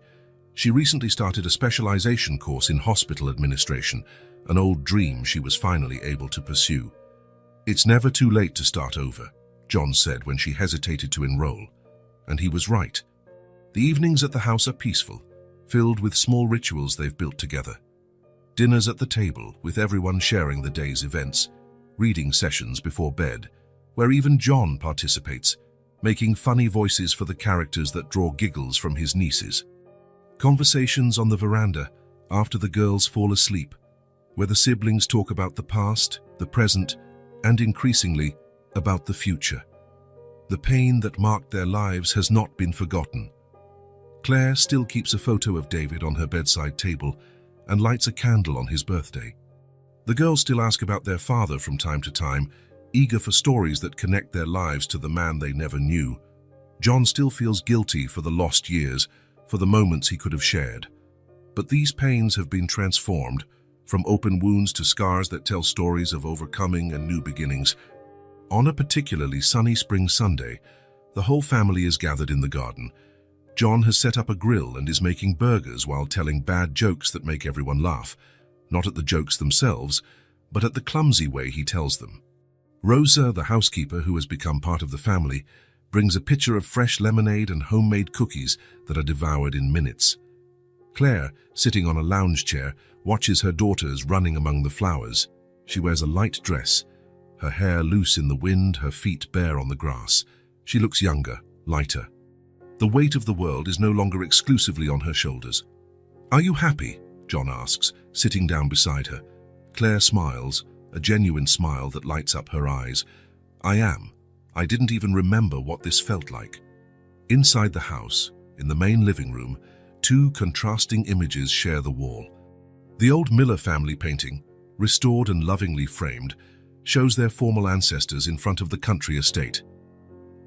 She recently started a specialization course in hospital administration, an old dream she was finally able to pursue. "It's never too late to start over," John said when she hesitated to enroll. And he was right. The evenings at the house are peaceful, filled with small rituals they've built together. Dinners at the table, with everyone sharing the day's events. Reading sessions before bed, where even John participates, making funny voices for the characters that draw giggles from his nieces. Conversations on the veranda after the girls fall asleep, where the siblings talk about the past, the present, and increasingly, about the future. The pain that marked their lives has not been forgotten. Claire still keeps a photo of David on her bedside table and lights a candle on his birthday. The girls still ask about their father from time to time, eager for stories that connect their lives to the man they never knew. John still feels guilty for the lost years, for the moments he could have shared. But these pains have been transformed, from open wounds to scars that tell stories of overcoming and new beginnings. On a particularly sunny spring Sunday, the whole family is gathered in the garden. John has set up a grill and is making burgers while telling bad jokes that make everyone laugh. Not at the jokes themselves, but at the clumsy way he tells them. Rosa, the housekeeper who has become part of the family, brings a pitcher of fresh lemonade and homemade cookies that are devoured in minutes. Claire, sitting on a lounge chair, watches her daughters running among the flowers. She wears a light dress, her hair loose in the wind, her feet bare on the grass. She looks younger, lighter. The weight of the world is no longer exclusively on her shoulders. "Are you happy?" John asks, sitting down beside her. Claire smiles, a genuine smile that lights up her eyes. "I am. I didn't even remember what this felt like." Inside the house, in the main living room, two contrasting images share the wall. The old Miller family painting, restored and lovingly framed, shows their formal ancestors in front of the country estate.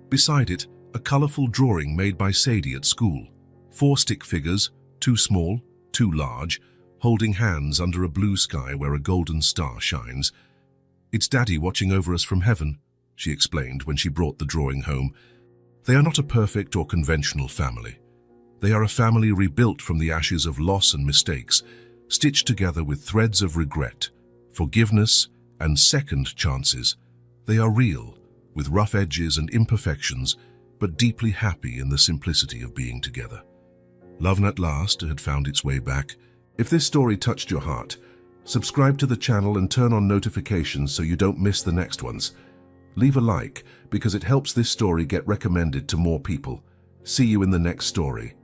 Beside it, a colorful drawing made by Sadie at school. 4 stick figures, 2 small, 2 large, holding hands under a blue sky where a golden star shines. "It's Daddy watching over us from heaven," she explained when she brought the drawing home. They are not a perfect or conventional family. They are a family rebuilt from the ashes of loss and mistakes, stitched together with threads of regret, forgiveness, and second chances. They are real, with rough edges and imperfections, but deeply happy in the simplicity of being together. Love at last had found its way back. If this story touched your heart, subscribe to the channel and turn on notifications so you don't miss the next ones. Leave a like because it helps this story get recommended to more people. See you in the next story.